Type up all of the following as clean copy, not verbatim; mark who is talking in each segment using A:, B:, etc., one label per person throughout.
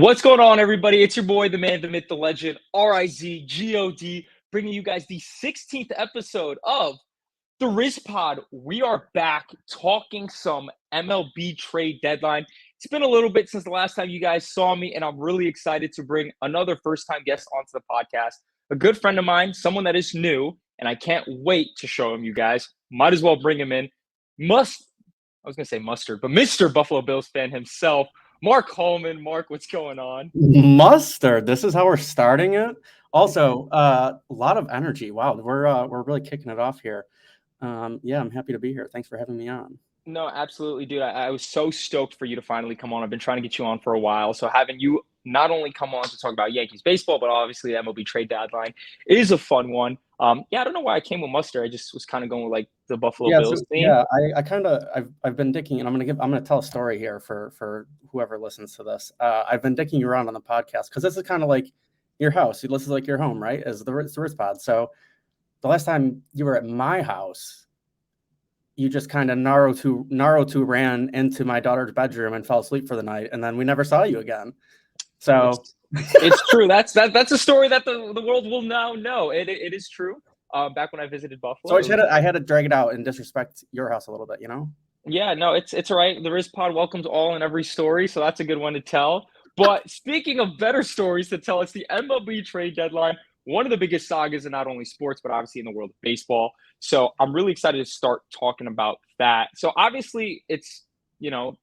A: What's going on, everybody? It's your boy, the man, the myth, the legend, RizGod, bringing you guys the 16th episode of the RizPod. We are back talking some MLB trade deadline. It's been a little bit since the last time you guys saw me, and I'm really excited to bring another first-time guest onto the podcast, a good friend of mine, someone that is new, and I can't wait to show him you guys. Might as well bring him in. I was going to say mustard, but Mr. Buffalo Bills fan himself, Mark Holman. Mark, what's going on?
B: Mustard. This is how we're starting it. Also, a lot of energy. Wow, we're really kicking it off here. Yeah, I'm happy to be here. Thanks for having me on.
A: No, absolutely, dude. I was so stoked for you to finally come on. I've been trying to get you on for a while. So having you not only come on to talk about Yankees baseball, but obviously the MLB trade deadline is a fun one. Yeah, I don't know why I came with mustard. I just was kind of going with like the Buffalo Bills theme.
B: Yeah, I've been dicking, and I'm gonna tell a story here for whoever listens to this. I've been dicking you around on the podcast because this is kind of like your house. This is like your home, right? As the RizPod. So the last time you were at my house, you just kind of Naruto ran into my daughter's bedroom and fell asleep for the night, and then we never saw you again. So
A: it's true. That's a story that the world will now know. It is true. Back when I visited Buffalo,
B: so I had to drag it out and disrespect your house a little bit, you know?
A: Yeah, no, it's all right. The RizPod welcomes all and every story, so that's a good one to tell. But speaking of better stories to tell, it's the MLB trade deadline, one of the biggest sagas in not only sports, but obviously in the world of baseball. So I'm really excited to start talking about that. So obviously it's,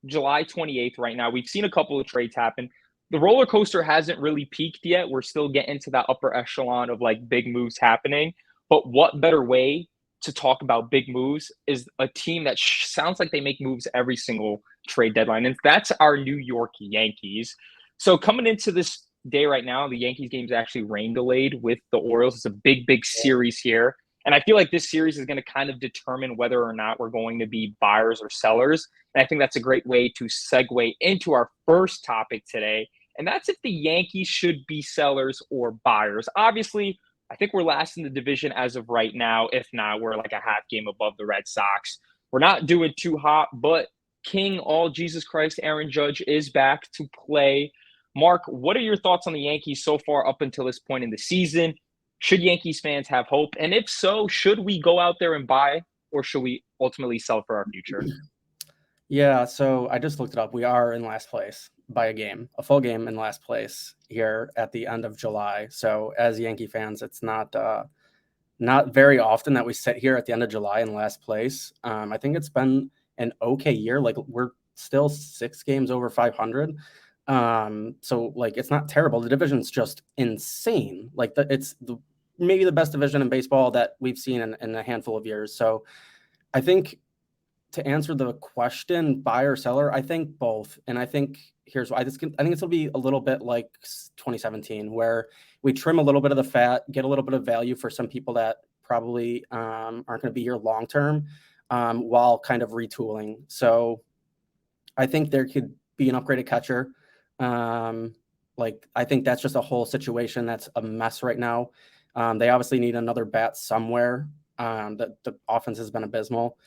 A: July 28th right now. We've seen a couple of trades happen. The roller coaster hasn't really peaked yet. We're still getting to that upper echelon of like big moves happening. But what better way to talk about big moves is a team that sounds like they make moves every single trade deadline. And that's our New York Yankees. So coming into this day right now, the Yankees game is actually rain delayed with the Orioles. It's a big series here. And I feel like this series is going to kind of determine whether or not we're going to be buyers or sellers. And I think that's a great way to segue into our first topic today. And that's if the Yankees should be sellers or buyers. Obviously, I think we're last in the division as of right now. If not, we're like a half game above the Red Sox. We're not doing too hot, but King, all Jesus Christ, Aaron Judge is back to play. Mark, what are your thoughts on the Yankees so far up until this point in the season? Should Yankees fans have hope? And if so, should we go out there and buy, or should we ultimately sell for our future?
B: Yeah, so I just looked it up. We are in last place by a full game in last place here at the end of July. So as Yankee fans, it's not very often that we sit here at the end of July in last place. I think it's been an okay year. Like we're still 6 games over 500. So like it's not terrible. The division's just insane. Like maybe the best division in baseball that we've seen in a handful of years. So I think to answer the question, buyer or seller, I think both. And I think here's why. I think it's will be a little bit like 2017, where we trim a little bit of the fat, get a little bit of value for some people that probably aren't going to be here long term, while kind of retooling. So I think there could be an upgraded catcher. I think that's just a whole situation that's a mess right now. They obviously need another bat somewhere. The offense has been abysmal.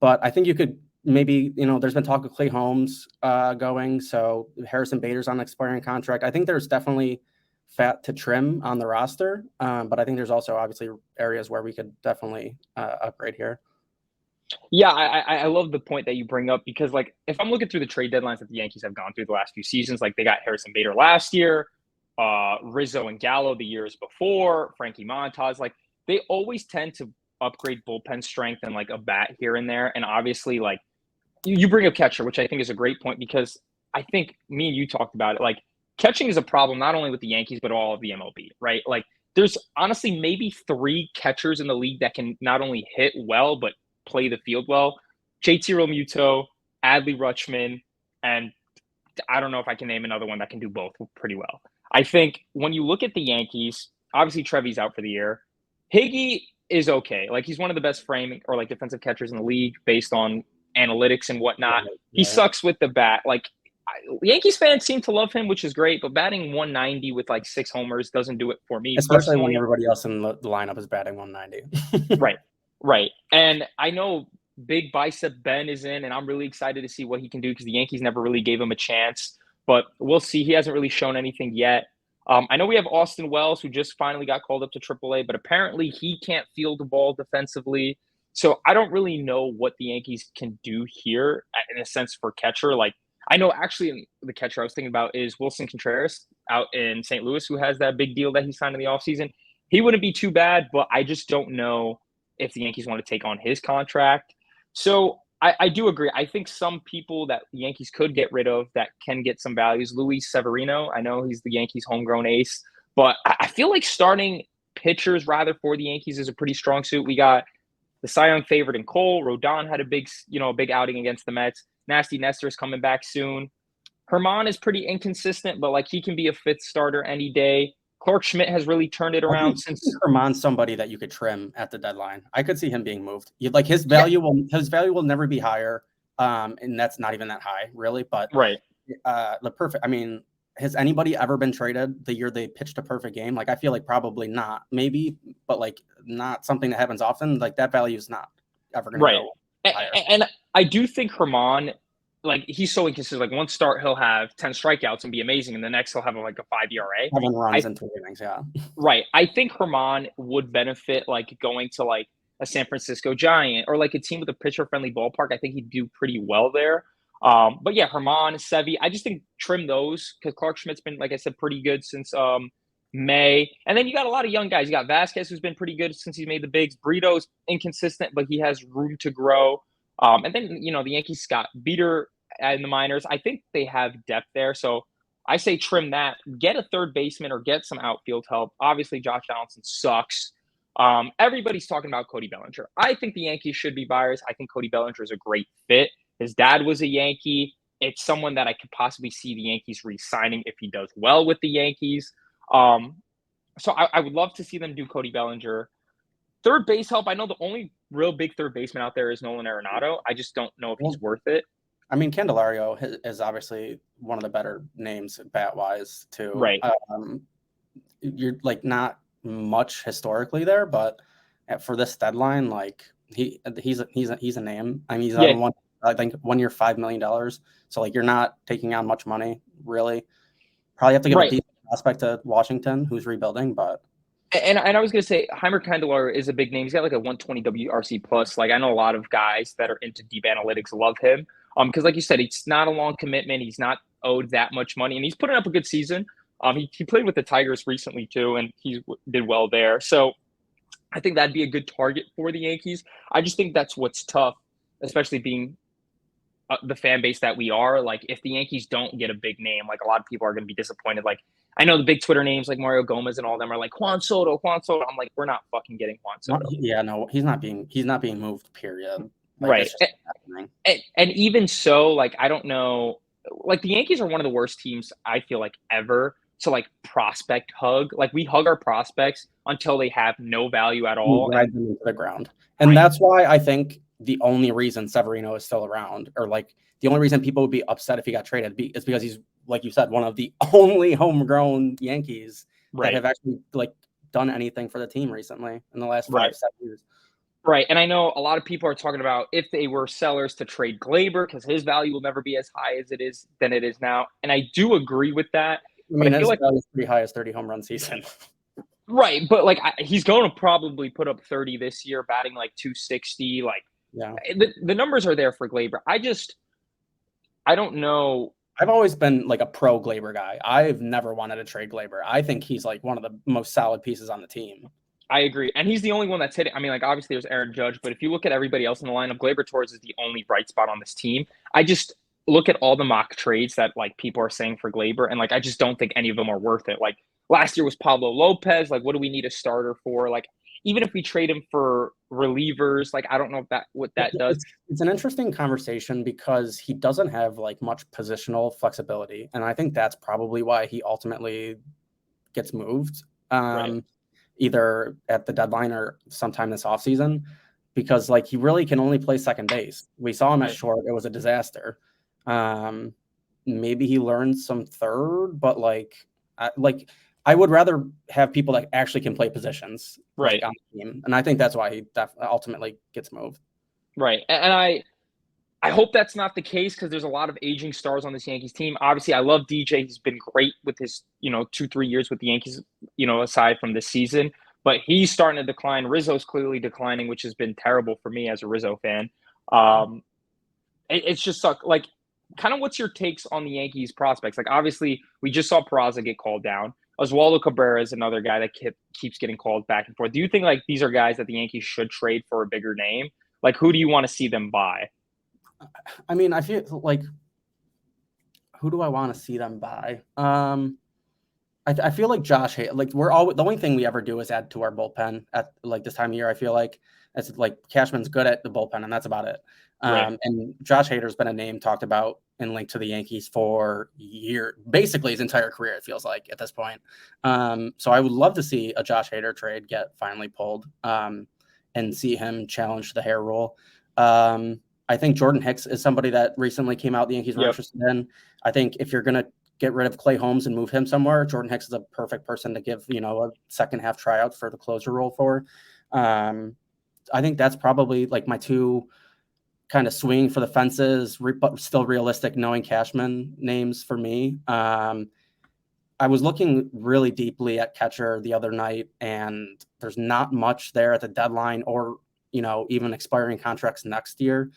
B: But I think you could maybe, there's been talk of Clay Holmes going. So Harrison Bader's on an expiring contract. I think there's definitely fat to trim on the roster. But I think there's also obviously areas where we could definitely upgrade here.
A: Yeah, I love the point that you bring up because, like, if I'm looking through the trade deadlines that the Yankees have gone through the last few seasons, like they got Harrison Bader last year, Rizzo and Gallo the years before, Frankie Montas, like they always tend to upgrade bullpen strength and like a bat here and there. And obviously, like you bring up catcher, which I think is a great point because I think me and you talked about it. Like catching is a problem not only with the Yankees but all of the MLB, right? Like there's honestly maybe 3 catchers in the league that can not only hit well but play the field well. JT Realmuto, Adley Rutschman, and I don't know if I can name another one that can do both pretty well. I think when you look at the Yankees, obviously Trevy's out for the year. Higgy is okay. Like he's one of the best framing or like defensive catchers in the league based on analytics and whatnot. Yeah. He sucks with the bat. Like Yankees fans seem to love him, which is great, but batting 190 with like 6 homers doesn't do it for me.
B: Especially when everybody else in the lineup is batting 190.
A: Right. And I know Big Bicep Ben is in, and I'm really excited to see what he can do because the Yankees never really gave him a chance. but we'll see. He hasn't really shown anything yet. I know we have Austin Wells, who just finally got called up to AAA, but apparently he can't field the ball defensively. So I don't really know what the Yankees can do here in a sense for catcher. Like, I know actually the catcher I was thinking about is Wilson Contreras out in St. Louis, who has that big deal that he signed in the offseason. He wouldn't be too bad, but I just don't know if the Yankees want to take on his contract. So I do agree. I think some people that the Yankees could get rid of that can get some values. Luis Severino, I know he's the Yankees' homegrown ace, but I feel like starting pitchers rather for the Yankees is a pretty strong suit. We got the Cy Young favorite in Cole. Rodon had a big outing against the Mets. Nasty Nestor's coming back soon. Herman is pretty inconsistent, but like he can be a fifth starter any day. Clark Schmidt has really turned it around since
B: Herman's somebody that you could trim at the deadline. I could see him being moved. Like his value will never be higher, and that's not even that high, really. But
A: right,
B: I mean, has anybody ever been traded the year they pitched a perfect game? Like I feel like probably not, maybe, but like not something that happens often. Like that value is not ever going to go higher.
A: And I do think Herman, like he's so inconsistent. Like one start he'll have 10 strikeouts and be amazing, and the next he'll have like a 5 ERA.
B: 7 runs in 3 innings, yeah.
A: Right. I think Herman would benefit like going to like a San Francisco Giant or like a team with a pitcher-friendly ballpark. I think he'd do pretty well there. But yeah, Herman, Sevy, I just think trim those because Clark Schmidt's been, like I said, pretty good since May. And then you got a lot of young guys. You got Vasquez, who's been pretty good since he's made the bigs. Brito's inconsistent, but he has room to grow. And then, the Yankees got Beater in the minors. I think they have depth there. So I say trim that. Get a third baseman or get some outfield help. Obviously, Josh Donaldson sucks. Everybody's talking about Cody Bellinger. I think the Yankees should be buyers. I think Cody Bellinger is a great fit. His dad was a Yankee. It's someone that I could possibly see the Yankees re-signing if he does well with the Yankees. So I would love to see them do Cody Bellinger. Third base help, I know the only real big third baseman out there is Nolan Arenado. I just don't know if he's worth it.
B: I mean, Candelario is obviously one of the better names bat-wise, too.
A: Right.
B: You're, like, not much historically there, but for this deadline, like, he's a name. I mean, he's on I think 1 year, $5 million. So, like, you're not taking on much money, really. Probably have to give a decent prospect to Washington, who's rebuilding, but...
A: And I was going to say, Heimer Candelario is a big name. He's got like a 120 WRC plus. Like I know a lot of guys that are into deep analytics love him. Because like you said, it's not a long commitment. He's not owed that much money, and he's putting up a good season. He played with the Tigers recently too, and he did well there. So I think that'd be a good target for the Yankees. I just think that's what's tough, especially being the fan base that we are. Like if the Yankees don't get a big name, like a lot of people are going to be disappointed. Like I know the big Twitter names like Mario Gomez and all of them are like Juan Soto. I'm like, we're not fucking getting Juan Soto.
B: Yeah, no, he's not being moved, period. Like,
A: right. And even so, like, I don't know, like the Yankees are one of the worst teams I feel like ever to like prospect hug. Like we hug our prospects until they have no value at all.
B: Ride them into the ground. And that's why I think the only reason Severino is still around, or like the only reason people would be upset if he got traded is because he's, like you said, one of the only homegrown Yankees that have actually like done anything for the team recently in the last 5-7 years.
A: Right. And I know a lot of people are talking about if they were sellers to trade Glaber because his value will never be as high as it is than it is now. And I do agree with that.
B: I mean, his value is pretty high as 30 home run season.
A: Right. But like he's going to probably put up 30 this year, batting like 260. Like the numbers are there for Glaber. I don't know.
B: I've always been like a pro Glaber guy. I've never wanted to trade Glaber. I think he's like one of the most solid pieces on the team.
A: I agree. And he's the only one that's hitting. I mean, like obviously there's Aaron Judge, but if you look at everybody else in the lineup, Glaber Torres is the only bright spot on this team. I just look at all the mock trades that like people are saying for Glaber, and like I just don't think any of them are worth it. Like last year was Pablo Lopez. Like, what do we need a starter for? Like, even if we trade him for relievers, like I don't know what that does.
B: It's an interesting conversation because he doesn't have like much positional flexibility, and I think that's probably why he ultimately gets moved, either at the deadline or sometime this offseason, because like he really can only play second base. We saw him at short; it was a disaster. Maybe he learned some third, but I would rather have people that actually can play positions on the team. And I think that's why he ultimately gets moved.
A: Right. And I hope that's not the case because there's a lot of aging stars on this Yankees team. Obviously, I love DJ. He's been great with his, 2, 3 years with the Yankees, aside from this season. But he's starting to decline. Rizzo's clearly declining, which has been terrible for me as a Rizzo fan. Um, it's just suck. Like, kind of what's your takes on the Yankees prospects? Like, obviously, we just saw Peraza get called down. Oswaldo Cabrera is another guy that keeps getting called back and forth. Do you think like these are guys that the Yankees should trade for a bigger name? Like, who do you want to see them buy?
B: I mean, I feel like who do I want to see them buy? I feel like Josh Hader, like the only thing we ever do is add to our bullpen at like this time of year. I feel like it's like Cashman's good at the bullpen, and that's about it.
A: Right.
B: And Josh Hader's been a name talked about and linked to the Yankees for basically his entire career. It feels like at this point. So I would love to see a Josh Hader trade get finally pulled, and see him challenge the hair rule. I think Jordan Hicks is somebody that recently came out the Yankees were interested in. I think if you're gonna get rid of Clay Holmes and move him somewhere, Jordan Hicks is a perfect person to give, a second half tryout for the closer role for. I think that's probably like my two kind of swinging for the fences, but still realistic knowing Cashman names for me. I was looking really deeply at catcher the other night, and there's not much there at the deadline or, even expiring contracts next year.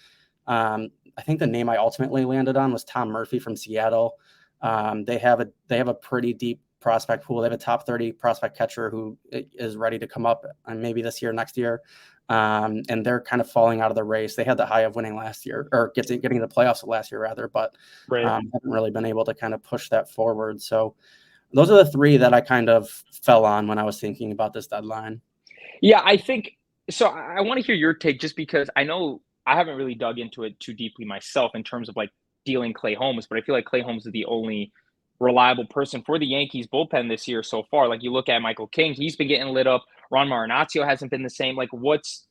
B: I think the name I ultimately landed on was Tom Murphy from Seattle. They have a pretty deep prospect pool. They have a top 30 prospect catcher who is ready to come up, and maybe this year, next year. And they're kind of falling out of the race. They had the high of winning last year, or getting the playoffs last year rather, but haven't really been able to kind of push that forward. So those are the three that I kind of fell on when I was thinking about this deadline.
A: Yeah, I think so. I want to hear your take just because I know I haven't really dug into it too deeply myself in terms of like dealing Clay Holmes, but I feel like Clay Holmes is the only reliable person for the Yankees bullpen this year so far. Like you look at Michael King, he's been getting lit up. Ron Marinaccio hasn't been the same. Like what's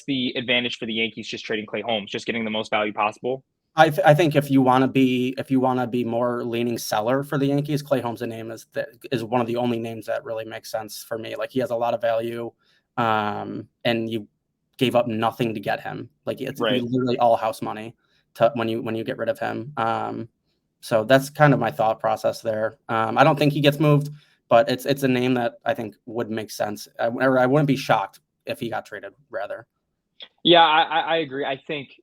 A: the advantage for the Yankees just trading Clay Holmes, just getting the most value possible?
B: I think if you want to be more leaning seller for the Yankees, Clay Holmes' name is one of the only names that really makes sense for me. Like he has a lot of value, and you gave up nothing to get him. Like it's literally all house money when you get rid of him. So that's kind of my thought process there. I don't think he gets moved, but it's a name that I think would make sense. I wouldn't be shocked if he got traded rather.
A: Yeah, I agree. I think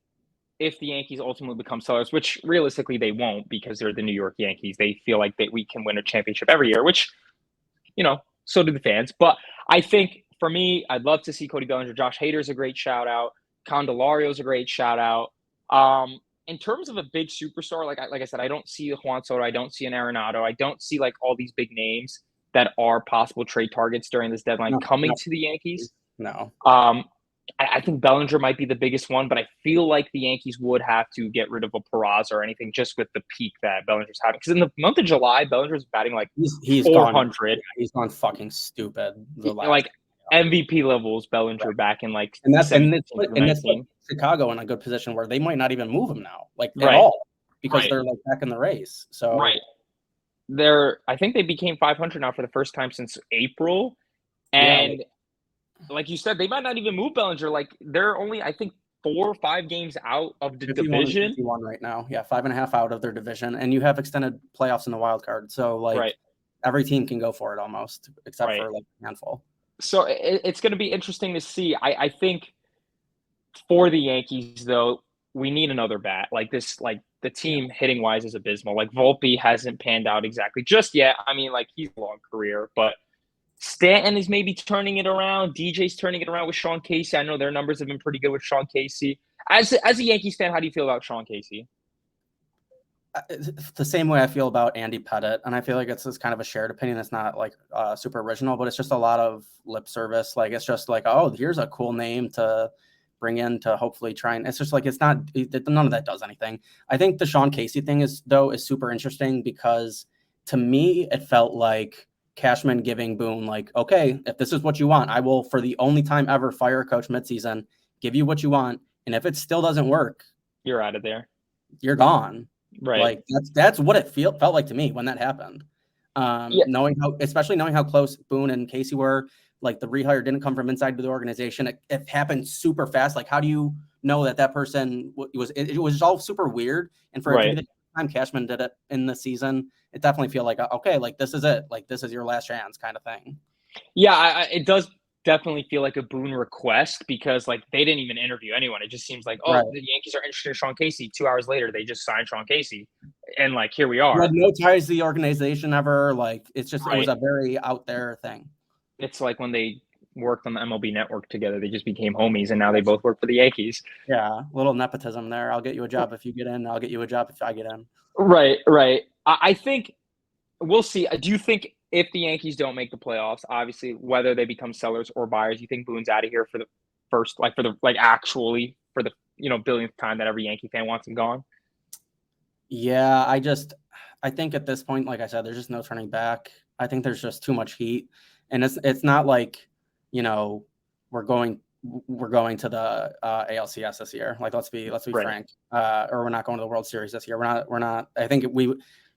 A: if the Yankees ultimately become sellers, which realistically they won't because they're the New York Yankees, they feel like we can win a championship every year, which, so do the fans. But I think for me, I'd love to see Cody Bellinger. Josh Hader's a great shout out. Candelario's a great shout out. In terms of a big superstar, like I said, I don't see a Juan Soto. I don't see an Arenado. I don't see like all these big names that are possible trade targets during this deadline coming to the Yankees.
B: No.
A: I think Bellinger might be the biggest one, but I feel like the Yankees would have to get rid of a Peraza or anything just with the peak that Bellinger's having. Because in the month of July, Bellinger's batting like
B: he's
A: 400.
B: He's gone fucking stupid.
A: Like MVP levels, Bellinger back in like
B: that's Chicago in a good position where they might not even move him now, like at all, because they're like back in the race. So
A: I think they became 500 now for the first time since April, and like you said, they might not even move Bellinger. Like they're only, I think, 4 or 5 games out of the division.
B: 51 right now. Yeah, 5.5 out of their division, and you have extended playoffs in the wild card. So like every team can go for it almost, except for like a handful.
A: So it's going to be interesting to see. I think for the Yankees, though, we need another bat. Like this, like the team hitting wise is abysmal. Like Volpe hasn't panned out exactly just yet. I mean, like he's a long career, but Stanton is maybe turning it around. DJ's turning it around with Sean Casey. I know their numbers have been pretty good with Sean Casey. As a Yankees fan, how do you feel about Sean Casey?
B: The same way I feel about Andy Pettitte, and I feel like it's kind of a shared opinion. It's not like super original, but it's just a lot of lip service. Like it's just like, oh, here's a cool name to bring in to hopefully try and. It's just like none of that does anything. I think the Sean Casey thing is super interesting because to me it felt like Cashman giving Boone like, okay, if this is what you want, I will for the only time ever fire a coach midseason, give you what you want, and if it still doesn't work,
A: you're out of there.
B: You're gone.
A: Right.
B: Like that's what it felt like to me when that happened. Especially knowing how close Boone and Casey were, like the rehire didn't come from inside the organization. It happened super fast. Like how do you know that person it was all super weird. And for it to be
A: Right.
B: the time Cashman did it in the season, it definitely feel like, okay, like this is it. Like this is your last chance kind of thing.
A: Yeah, it does definitely feel like a Boone request because like they didn't even interview anyone. It just seems like, oh,
B: Right.
A: the Yankees are interested in Sean Casey. 2 hours later, they just signed Sean Casey, and like here we
B: He had
A: are.
B: no ties to the organization ever. Like it was
A: Right.
B: a very out there thing.
A: It's like when they worked on the MLB Network together, they just became homies, and now they both work for the Yankees.
B: Yeah, little nepotism there. I'll get you a job if you get in. I'll get you a job if I get in.
A: Right, right. I think we'll see. Do you think if the Yankees don't make the playoffs, obviously whether they become sellers or buyers, you think Boone's out of here for the first, like for the like actually for the billionth time that every Yankee fan wants him gone?
B: Yeah, I think at this point, like I said, there's just no turning back. I think there's just too much heat, and it's not like, you know, we're going to the ALCS this year. Like let's be
A: Right.
B: frank. Or we're not going to the World Series this year. We're not. I think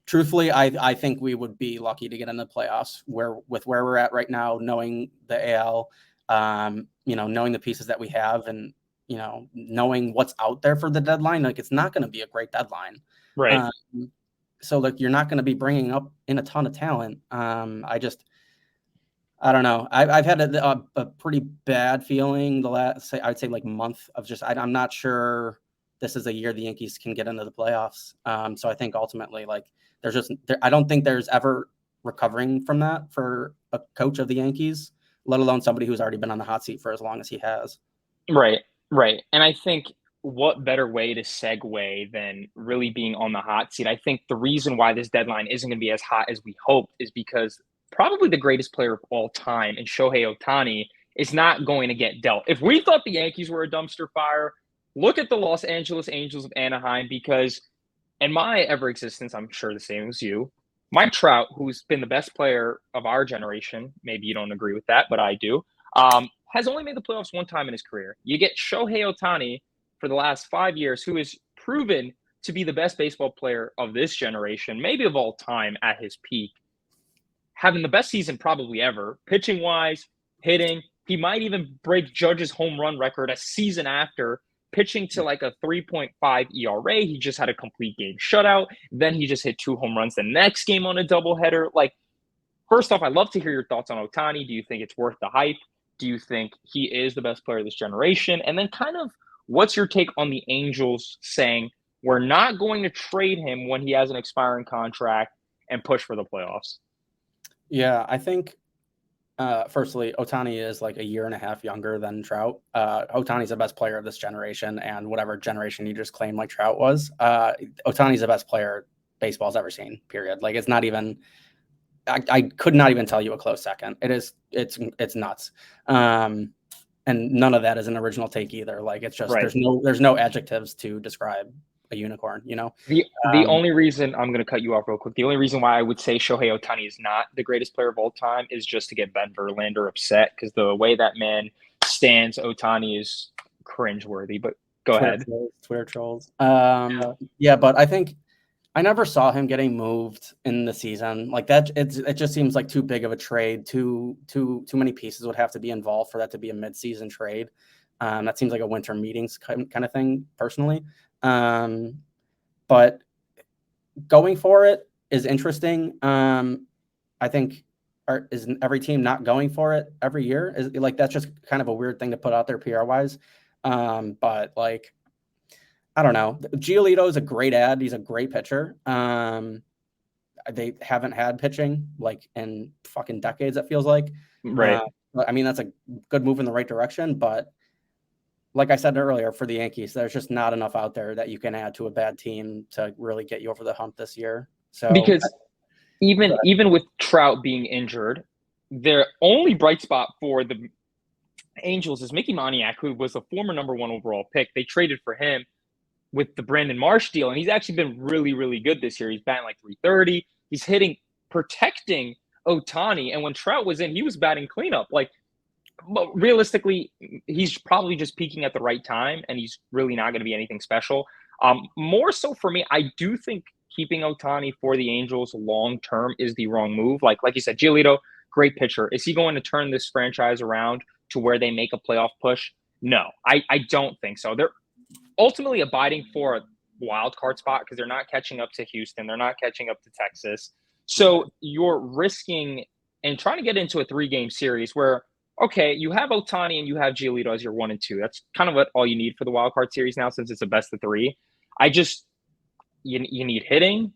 B: truthfully, I think we would be lucky to get in the playoffs where we're at right now, knowing the AL, knowing the pieces that we have, and knowing what's out there for the deadline. Like it's not going to be a great deadline.
A: Right.
B: Um, so like you're not going to be bringing up in a ton of talent. I don't know. I've had a pretty bad feeling the last, I'd say like month of just I'm not sure this is a year the Yankees can get into the playoffs. So I think ultimately like I don't think there's ever recovering from that for a coach of the Yankees, let alone somebody who's already been on the hot seat for as long as he has.
A: Right. Right. And I think what better way to segue than really being on the hot seat? I think the reason why this deadline isn't going to be as hot as we hoped is because probably the greatest player of all time in Shohei Ohtani is not going to get dealt. If we thought the Yankees were a dumpster fire, look at the Los Angeles Angels of Anaheim because in my ever existence, I'm sure the same as you. Mike Trout, who's been the best player of our generation, maybe you don't agree with that, but I do, has only made the playoffs one time in his career. You get Shohei Ohtani for the last 5 years, who is proven to be the best baseball player of this generation, maybe of all time at his peak, having the best season probably ever, pitching wise, hitting. He might even break Judge's home run record a season after pitching to like a 3.5 ERA. He just had a complete game shutout. Then he just hit 2 home runs the next game on a doubleheader. Like, first off, I'd love to hear your thoughts on Ohtani. Do you think it's worth the hype? Do you think he is the best player of this generation? And then kind of what's your take on the Angels saying we're not going to trade him when he has an expiring contract and push for the playoffs?
B: Yeah, I think firstly, Ohtani is like a year and a half younger than Trout. Ohtani's the best player of this generation, and whatever generation you just claimed like Trout was. Ohtani's the best player baseball's ever seen, period. Like it's not even I could not even tell you a close second. It's nuts. And none of that is an original take either. Like it's just
A: Right.
B: there's no adjectives to describe a unicorn,
A: The only reason I'm going to cut you off real quick, the only reason why I would say Shohei Ohtani is not the greatest player of all time is just to get Ben Verlander upset because the way that man stands Ohtani is cringeworthy. But go ahead.
B: Twitter trolls. Yeah, but I think I never saw him getting moved in the season like that. It just seems like too big of a trade. Too many pieces would have to be involved for that to be a mid-season trade. That seems like a winter meetings kind of thing, personally. But going for it is interesting. I think is every team not going for it every year? Is like that's just kind of a weird thing to put out there PR wise. But like I don't know. Giolito is a great ad. He's a great pitcher. They haven't had pitching like in fucking decades. It feels like.
A: Right.
B: I mean, that's a good move in the right direction. But like I said earlier, for the Yankees, there's just not enough out there that you can add to a bad team to really get you over the hump this year. So
A: Because even with Trout being injured, their only bright spot for the Angels is Mickey Moniak, who was a former number 1 overall pick. They traded for him with the Brandon Marsh deal, and he's actually been really, really good this year. He's batting like 330. He's protecting Ohtani, and when Trout was in, he was batting cleanup. Like, but realistically, he's probably just peaking at the right time, and he's really not going to be anything special. More so for me, I do think keeping Ohtani for the Angels long term is the wrong move. Like you said, Giolito, great pitcher. Is he going to turn this franchise around to where they make a playoff push? No, I don't think so. ultimately abiding for a wild card spot because they're not catching up to Houston. They're not catching up to Texas. So you're risking and trying to get into a 3-game series where, okay, you have Ohtani and you have Giolito as your 1 and 2. That's kind of what all you need for the wild card series now since it's a best of 3. I just, you need hitting.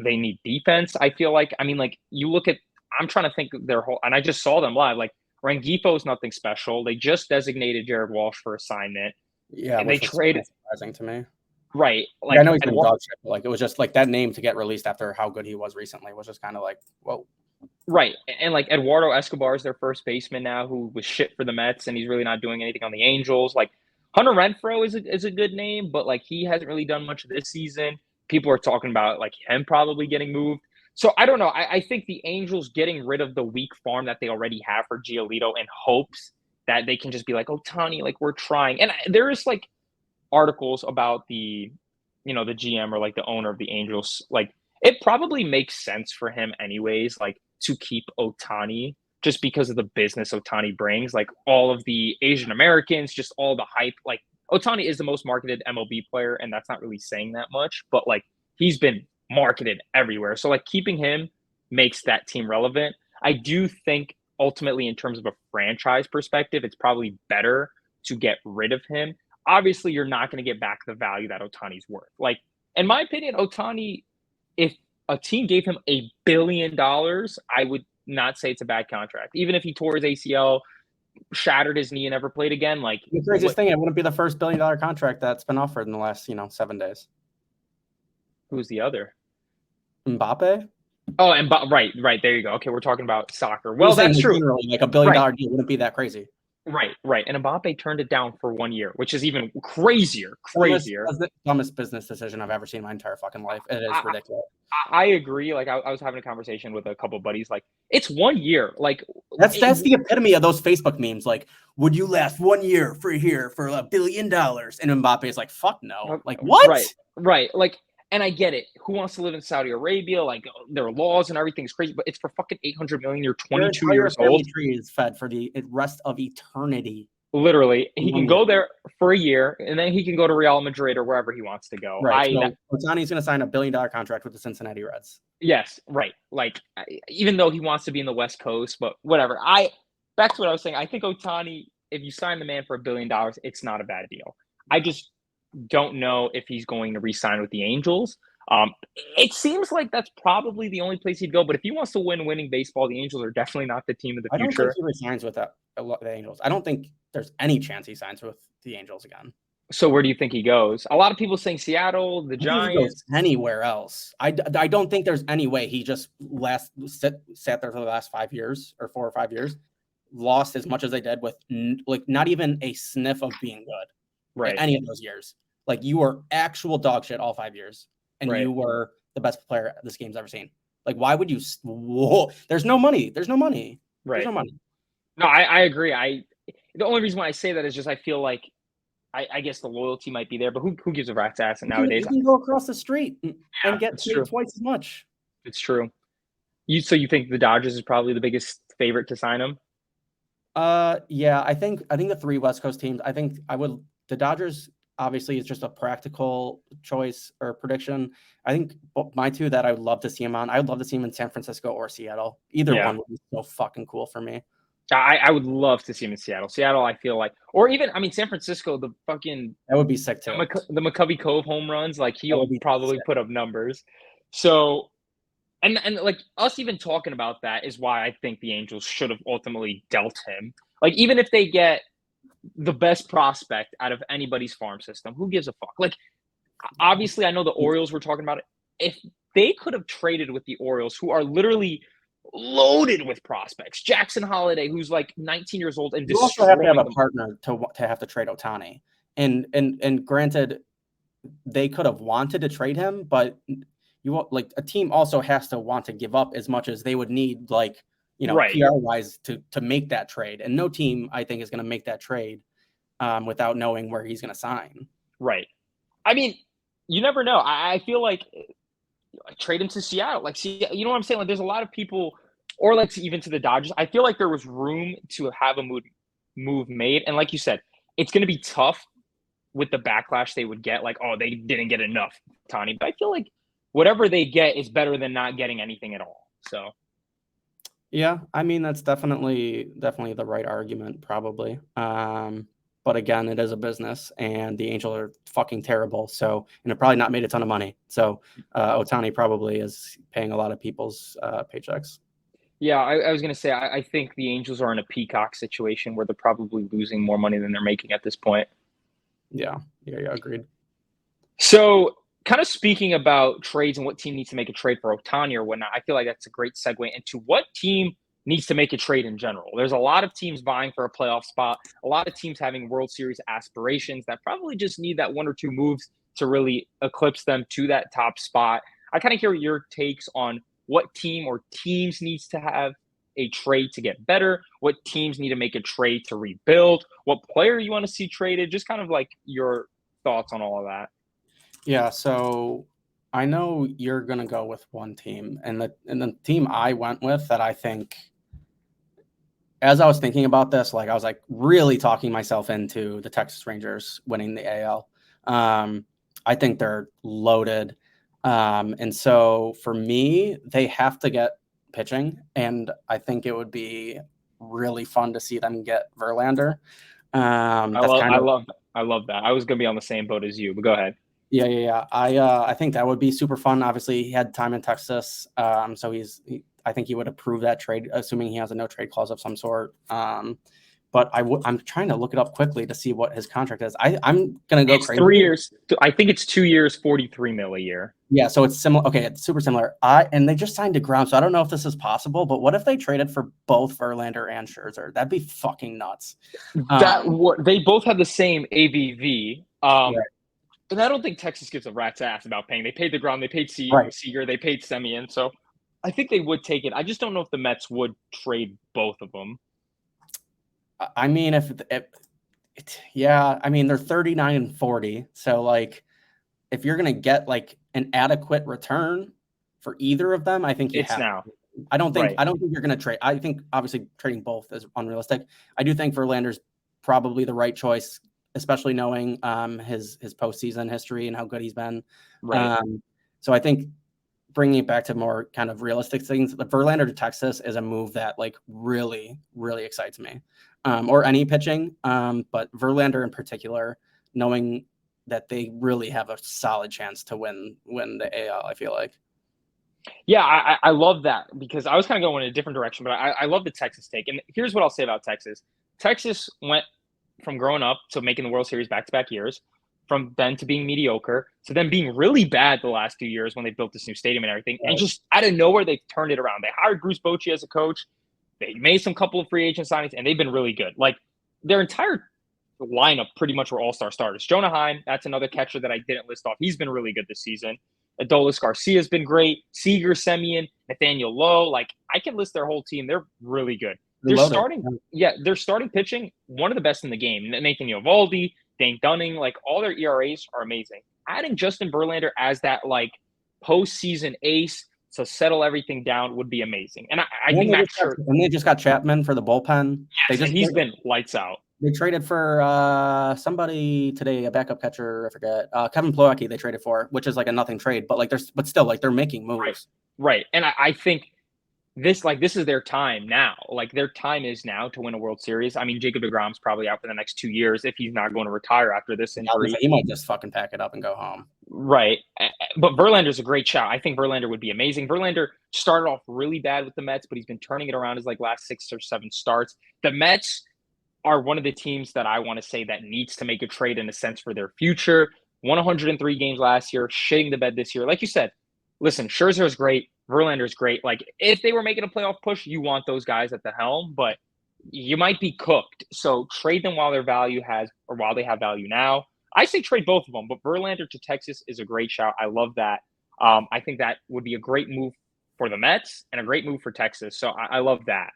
A: They need defense. I feel like, I mean, like you look at, I'm trying to think their whole, and I just saw them live. Like Rengifo is nothing special. They just designated Jared Walsh for assignment.
B: Yeah,
A: And they
B: which was
A: traded,
B: surprising to me.
A: right?
B: Like, I know he's been
A: Eduardo,
B: dog shit, but like it was just like that name to get released after how good he was recently was just kind of like, whoa.
A: right. And like Eduardo Escobar is their first baseman now, who was shit for the Mets, and he's really not doing anything on the Angels. Like Hunter Renfroe is a good name, but like he hasn't really done much this season. People are talking about like him probably getting moved. So I don't know. I think the Angels getting rid of the weak farm that they already have for Giolito in hopes that they can just be like, oh, Tani, like we're trying. And there is like articles about the, the GM or like the owner of the Angels. Like it probably makes sense for him anyways, like to keep Ohtani just because of the business Ohtani brings. Like all of the Asian Americans, just all the hype. Like Ohtani is the most marketed MLB player, and that's not really saying that much, but like he's been marketed everywhere. So like keeping him makes that team relevant. I do think ultimately in terms of a franchise perspective, it's probably better to get rid of him. Obviously, you're not going to get back the value that Ohtani's worth. Like, in my opinion, Ohtani, if a team gave him $1 billion, I would not say it's a bad contract. Even if he tore his ACL, shattered his knee, and never played again, like
B: The craziest thing, it wouldn't be the first $1 billion contract that's been offered in the last 7 days.
A: Who's the other?
B: Mbappe?
A: Oh, and right. There you go. Okay, we're talking about soccer. Well, that's true.
B: Generally, like $1 billion deal wouldn't be that crazy.
A: Right. And Mbappe turned it down for 1 year, which is even crazier.
B: That's the dumbest business decision I've ever seen in my entire fucking life. It is ridiculous.
A: I agree. Like I was having a conversation with a couple of buddies. Like it's 1 year. Like
B: that's the epitome of those Facebook memes. Like, would you last 1 year for $1 billion? And Mbappe is like, fuck no. Like what?
A: Right. Like, and I get it. Who wants to live in Saudi Arabia? Like there are laws and everything's crazy, but it's for fucking 800 million. You're 22 years old.
B: Tree is fed for the rest of eternity.
A: Literally, he can go there for a year, and then he can go to Real Madrid or wherever he wants to go.
B: Right. Ohtani's going to sign $1 billion contract with the Cincinnati Reds.
A: Yes, right. Like, even though he wants to be in the West Coast, but whatever. Back to what I was saying. I think Ohtani, if you sign the man for $1 billion, it's not a bad deal. I just don't know if he's going to re-sign with the Angels. It seems like that's probably the only place he'd go. But if he wants to win winning baseball, the Angels are definitely not the team of the future.
B: I don't think he resigns with the Angels. I don't think there's any chance he signs with the Angels again.
A: So where do you think he goes? A lot of people saying Seattle, the Giants.
B: He goes anywhere else. I don't think there's any way he just sat there for the last 5 years or 4 or 5 years, lost as much as they did with like not even a sniff of being good.
A: Right.
B: Any of those years. Like you were actual dog shit all 5 years. And you were the best player this game's ever seen. Like, why would you? There's no money. Right. There's no money.
A: No, I agree. The only reason why I say that is just I feel like I guess the loyalty might be there, but who gives a rat's ass nowadays?
B: You can go across the street and get paid twice as much.
A: It's true. So you think the Dodgers is probably the biggest favorite to sign him?
B: Yeah, I think the 3 West Coast teams. I think the Dodgers. Obviously, it's just a practical choice or prediction. I think my 2 that I would love to see him on, I would love to see him in San Francisco or Seattle. Either one would be so fucking cool for me.
A: I would love to see him in Seattle. Seattle, I feel like, or even, I mean, San Francisco, the fucking
B: that would be sick too.
A: The McCovey Cove home runs, like he'll probably put up numbers. So, and like us even talking about that is why I think the Angels should have ultimately dealt him. Like even if they get the best prospect out of anybody's farm system, who gives a fuck? Like, obviously, I know the Orioles were talking about it. If they could have traded with the Orioles, who are literally loaded with prospects, Jackson Holiday, who's like 19 years old, and
B: you also have to have a partner to have to trade Ohtani. And granted, they could have wanted to trade him, but like a team also has to want to give up as much as they would need, like. PR-wise to make that trade. And no team, I think, is going to make that trade without knowing where he's going to sign.
A: Right. I mean, you never know. I feel like trade him to Seattle. Like, see, you know what I'm saying? Like, there's a lot of people, or like even to the Dodgers. I feel like there was room to have a move made. And like you said, it's going to be tough with the backlash they would get, like, oh, they didn't get enough, Ohtani. But I feel like whatever they get is better than not getting anything at all. So
B: Yeah, I mean that's definitely the right argument, probably. But again, it is a business, and the Angels are fucking terrible. So, and they're probably not made a ton of money. So, Ohtani probably is paying a lot of people's paychecks.
A: yeah, I was gonna say I think the Angels are in a peacock situation where they're probably losing more money than they're making at this point.
B: Yeah, agreed.
A: So, kind of speaking about trades and what team needs to make a trade for Ohtani or whatnot, I feel like that's a great segue into what team needs to make a trade in general. There's a lot of teams vying for a playoff spot, a lot of teams having World Series aspirations that probably just need that one or two moves to really eclipse them to that top spot. I kind of hear your takes on what team or teams needs to have a trade to get better, what teams need to make a trade to rebuild, what player you want to see traded, just kind of like your thoughts on all of that.
B: Yeah, so I know you're gonna go with one team, and the team I went with that I think, as I was thinking about this, like I was like really talking myself into the Texas Rangers winning the AL. I think they're loaded, and so for me, they have to get pitching, and I think it would be really fun to see them get Verlander. That's kind
A: I
B: of
A: love I love that. I was gonna be on the same boat as you, but go ahead.
B: Yeah. I think that would be super fun. Obviously, he had time in Texas, so I think he would approve that trade, assuming he has a no trade clause of some sort. But I'm trying to look it up quickly to see what his contract is. I'm gonna go
A: It's
B: crazy.
A: 3 years. I think it's 2 years, 43 mil a year.
B: Yeah, so it's similar. Okay, it's super similar. And they just signed DeGrom, so I don't know if this is possible. But what if they traded for both Verlander and Scherzer? That'd be fucking nuts.
A: That what they both have the same ABV.
B: Right.
A: And I don't think Texas gives a rat's ass about paying. They paid DeGrom, they paid
B: Right.
A: Seager, they paid Semien. So I think they would take it. I just don't know if the Mets would trade both of them.
B: I mean, yeah, I mean they're 39 and 40, so like if you're gonna get like an adequate return for either of them, I think you
A: It's
B: have.
A: now.
B: I don't think
A: Right.
B: you're gonna trade. I think obviously trading both is unrealistic. I do think Verlander's probably the right choice, especially knowing his postseason history and how good he's been.
A: Right.
B: So I think bringing it back to more kind of realistic things, the Verlander to Texas is a move that like really, really excites me, or any pitching. But Verlander in particular, knowing that they really have a solid chance to win the AL, I feel like.
A: Yeah, I love that because I was kind of going in a different direction, but I love the Texas take. And here's what I'll say about Texas. Texas went from growing up to making the World Series back-to-back years, from then to being mediocre, to then being really bad the last 2 years when they built this new stadium and everything.
B: Right.
A: And just out of nowhere, they've turned it around. They hired Bruce Bochy as a coach. They made some couple of free agent signings, and they've been really good. Like their entire lineup pretty much were all-star starters. Jonah Heim, that's another catcher that I didn't list off. He's been really good this season. Adolis Garcia's been great. Seager, Semien, Nathaniel Lowe. Like I can list their whole team. They're really good. They're starting, they're starting pitching one of the best in the game. Nathan Eovaldi, Dane Dunning, like all their ERAs are amazing. Adding Justin Verlander as that like postseason ace to settle everything down would be amazing. And I think Max Scherzer.
B: And they just got Chapman for the bullpen.
A: Yes, and he's been lights out.
B: They traded for somebody today, a backup catcher. I forget. Kevin Plawecki they traded for, which is like a nothing trade, but still like they're making moves.
A: Right. And I think this is their time now. Like their time is now to win a World Series. I mean, Jacob deGrom's probably out for the next 2 years if he's not going to retire after this injury.
B: He might just fucking pack it up and go home.
A: Right. But Verlander's a great shout. I think Verlander would be amazing. Verlander started off really bad with the Mets, but he's been turning it around his like last 6 or 7 starts. The Mets are one of the teams that I want to say that needs to make a trade in a sense for their future. Won 103 games last year, shitting the bed this year. Like you said, listen, Scherzer is great. Verlander is great. Like if they were making a playoff push, you want those guys at the helm, but you might be cooked. So trade them while while they have value now. I say trade both of them, but Verlander to Texas is a great shout. I love that. I think that would be a great move for the Mets and a great move for Texas. So I love that.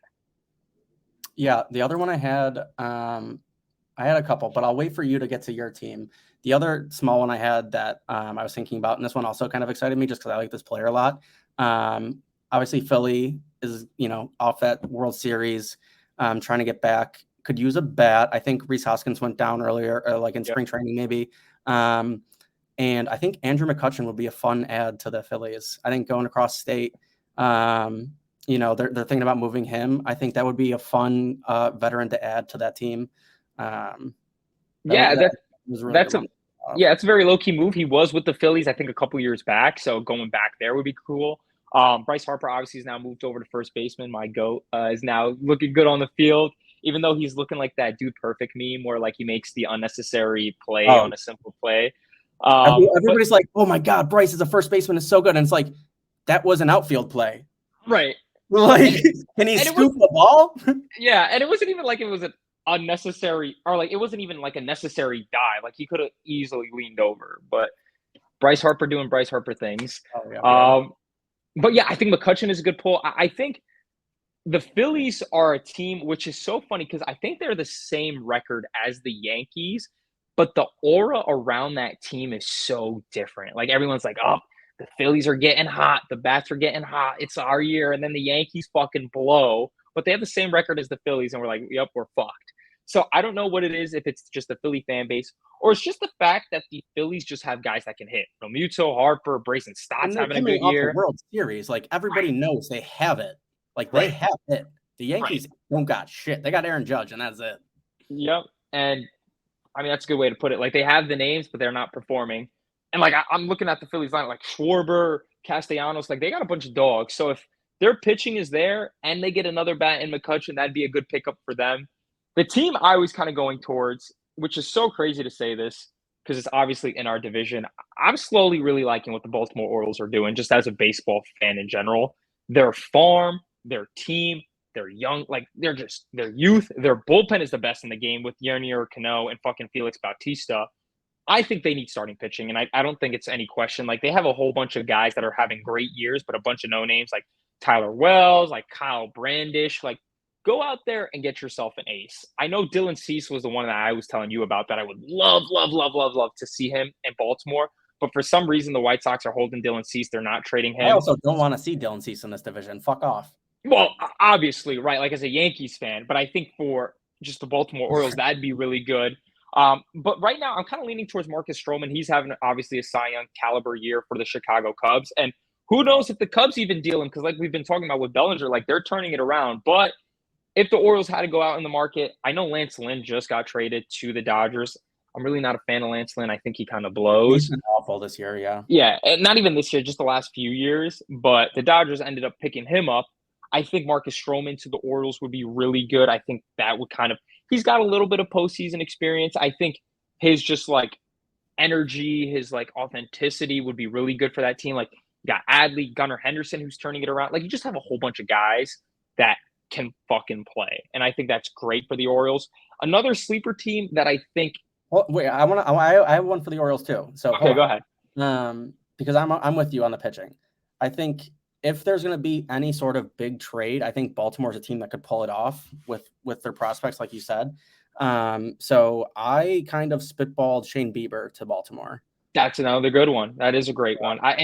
B: Yeah, the other one I had a couple, but I'll wait for you to get to your team. The other small one I had that I was thinking about, and this one also kind of excited me just because I like this player a lot. Obviously, Philly is off that World Series, trying to get back. could use a bat. I think Rhys Hoskins went down earlier, like in
A: Yep.
B: spring training, maybe. And I think Andrew McCutchen would be a fun add to the Phillies. I think going across state, they're thinking about moving him. I think that would be a fun veteran to add to that team.
A: Yeah,
B: was really
A: that's
B: good
A: a yeah, it's a very low key move. He was with the Phillies, I think, a couple years back. So going back there would be cool. Bryce Harper obviously is now moved over to first baseman. My goat is now looking good on the field, even though he's looking like that dude perfect meme, where like he makes the unnecessary play on a simple play.
B: Everybody's like, "Oh my God, Bryce is a first baseman is so good," and it's like that was an outfield play.
A: Right.
B: Like, can he scoop the ball?
A: Yeah, and it wasn't even like it was an unnecessary, or like it wasn't even like a necessary dive. Like he could have easily leaned over, but Bryce Harper doing Bryce Harper things.
B: Oh, yeah.
A: But yeah, I think McCutchen is a good pull. I think the Phillies are a team which is so funny because I think they're the same record as the Yankees, but the aura around that team is so different. Like everyone's like, oh, the Phillies are getting hot, the bats are getting hot, it's our year, and then the Yankees fucking blow. But they have the same record as the Phillies, and we're like, yep, we're fucked. So I don't know what it is, if it's just the Philly fan base, or it's just the fact that the Phillies just have guys that can hit. Realmuto, Harper, Brayson Stott's having a good year.
B: World Series, like everybody knows they have it. Like they have it. The Yankees don't got shit. They got Aaron Judge, and that's it.
A: Yep. And I mean, that's a good way to put it. Like they have the names, but they're not performing. And like I'm looking at the Phillies line, like Schwarber, Castellanos, like they got a bunch of dogs. So if their pitching is there and they get another bat in McCutchen, that'd be a good pickup for them. The team I was kind of going towards, which is so crazy to say this because it's obviously in our division. I'm slowly really liking what the Baltimore Orioles are doing, just as a baseball fan in general. Their farm, their team, they're young, like their youth. Their bullpen is the best in the game with Yernier Cano and fucking Felix Bautista. I think they need starting pitching, and I don't think it's any question. Like they have a whole bunch of guys that are having great years, but a bunch of no names like Tyler Wells, like Kyle Brandish. Like go out there and get yourself an ace. I know Dylan Cease was the one that I was telling you about that I would love to see him in Baltimore. But for some reason, the White Sox are holding Dylan Cease. They're not trading him.
B: I also don't want to see Dylan Cease in this division. Fuck off.
A: Well, obviously, right, like as a Yankees fan, but I think for just the Baltimore Orioles, that'd be really good. But right now, I'm kind of leaning towards Marcus Stroman. He's having obviously a Cy Young caliber year for the Chicago Cubs, and who knows if the Cubs even deal him? Because like we've been talking about with Bellinger, like they're turning it around. But if the Orioles had to go out in the market, I know Lance Lynn just got traded to the Dodgers. I'm really not a fan of Lance Lynn. I think he kind of blows.
B: He's been awful this year, yeah.
A: Yeah, and not even this year, just the last few years. But the Dodgers ended up picking him up. I think Marcus Stroman to the Orioles would be really good. I think that would he's got a little bit of postseason experience. I think his just like energy, his like authenticity would be really good for that team. Like you got Adley, Gunnar Henderson, who's turning it around. Like you just have a whole bunch of guys that can fucking play. And I think that's great for the Orioles. Another sleeper team that I think.
B: Well, wait, I have one for the Orioles too. So
A: okay, go ahead.
B: Because I'm with you on the pitching. I think if there's going to be any sort of big trade, I think Baltimore's a team that could pull it off with their prospects, like you said. So I kind of spitballed Shane Bieber to Baltimore.
A: That's another good one. That is a great one.
B: I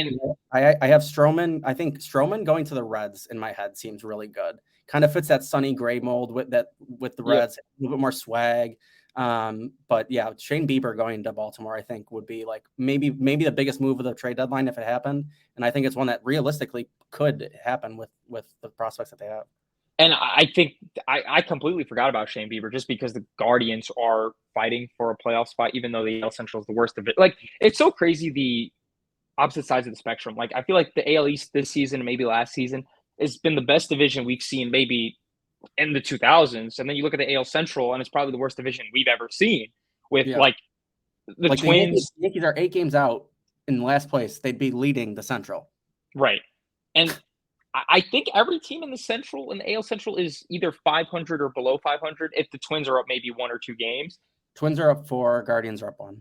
B: have Stroman. I think Stroman going to the Reds in my head seems really good. Kind of fits that Sonny Gray mold with the Reds, a little bit more swag. But yeah, Shane Bieber going to Baltimore, I think would be like maybe the biggest move of the trade deadline if it happened. And I think it's one that realistically could happen with the prospects that they have.
A: And I think I completely forgot about Shane Bieber just because the Guardians are fighting for a playoff spot, even though the AL Central is the worst of it. Like it's so crazy the opposite sides of the spectrum. Like I feel like the AL East this season and maybe last season has been the best division we've seen maybe in the 2000s, and then you look at the AL Central, and it's probably the worst division we've ever seen. With like the Twins,
B: the Yankees are 8 games out in last place. They'd be leading the Central,
A: right? And I think every team in the Central and the AL Central is either 500 or below 500. If the Twins are up maybe 1 or 2 games,
B: Twins are up 4, Guardians are up 1.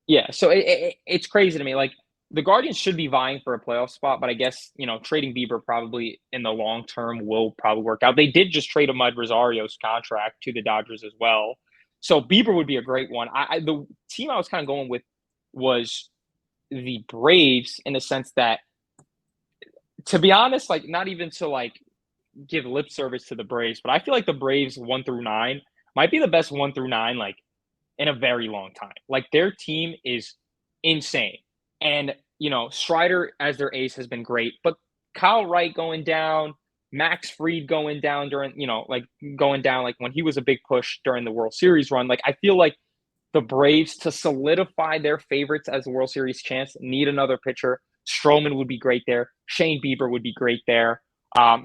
A: Yeah, so it's crazy to me. Like the Guardians should be vying for a playoff spot, but I guess, trading Bieber probably in the long term will probably work out. They did just trade Ahmed Rosario's contract to the Dodgers as well. So Bieber would be a great one. The team I was kind of going with was the Braves in the sense that, to be honest, like not even to like give lip service to the Braves, but I feel like the Braves 1 through 9 might be the best 1 through 9 like in a very long time. Like their team is insane. And, Strider as their ace has been great, but Kyle Wright going down, Max Fried going down during, like going down like when he was a big push during the World Series run. Like I feel like the Braves to solidify their favorites as a World Series chance need another pitcher. Stroman would be great there. Shane Bieber would be great there.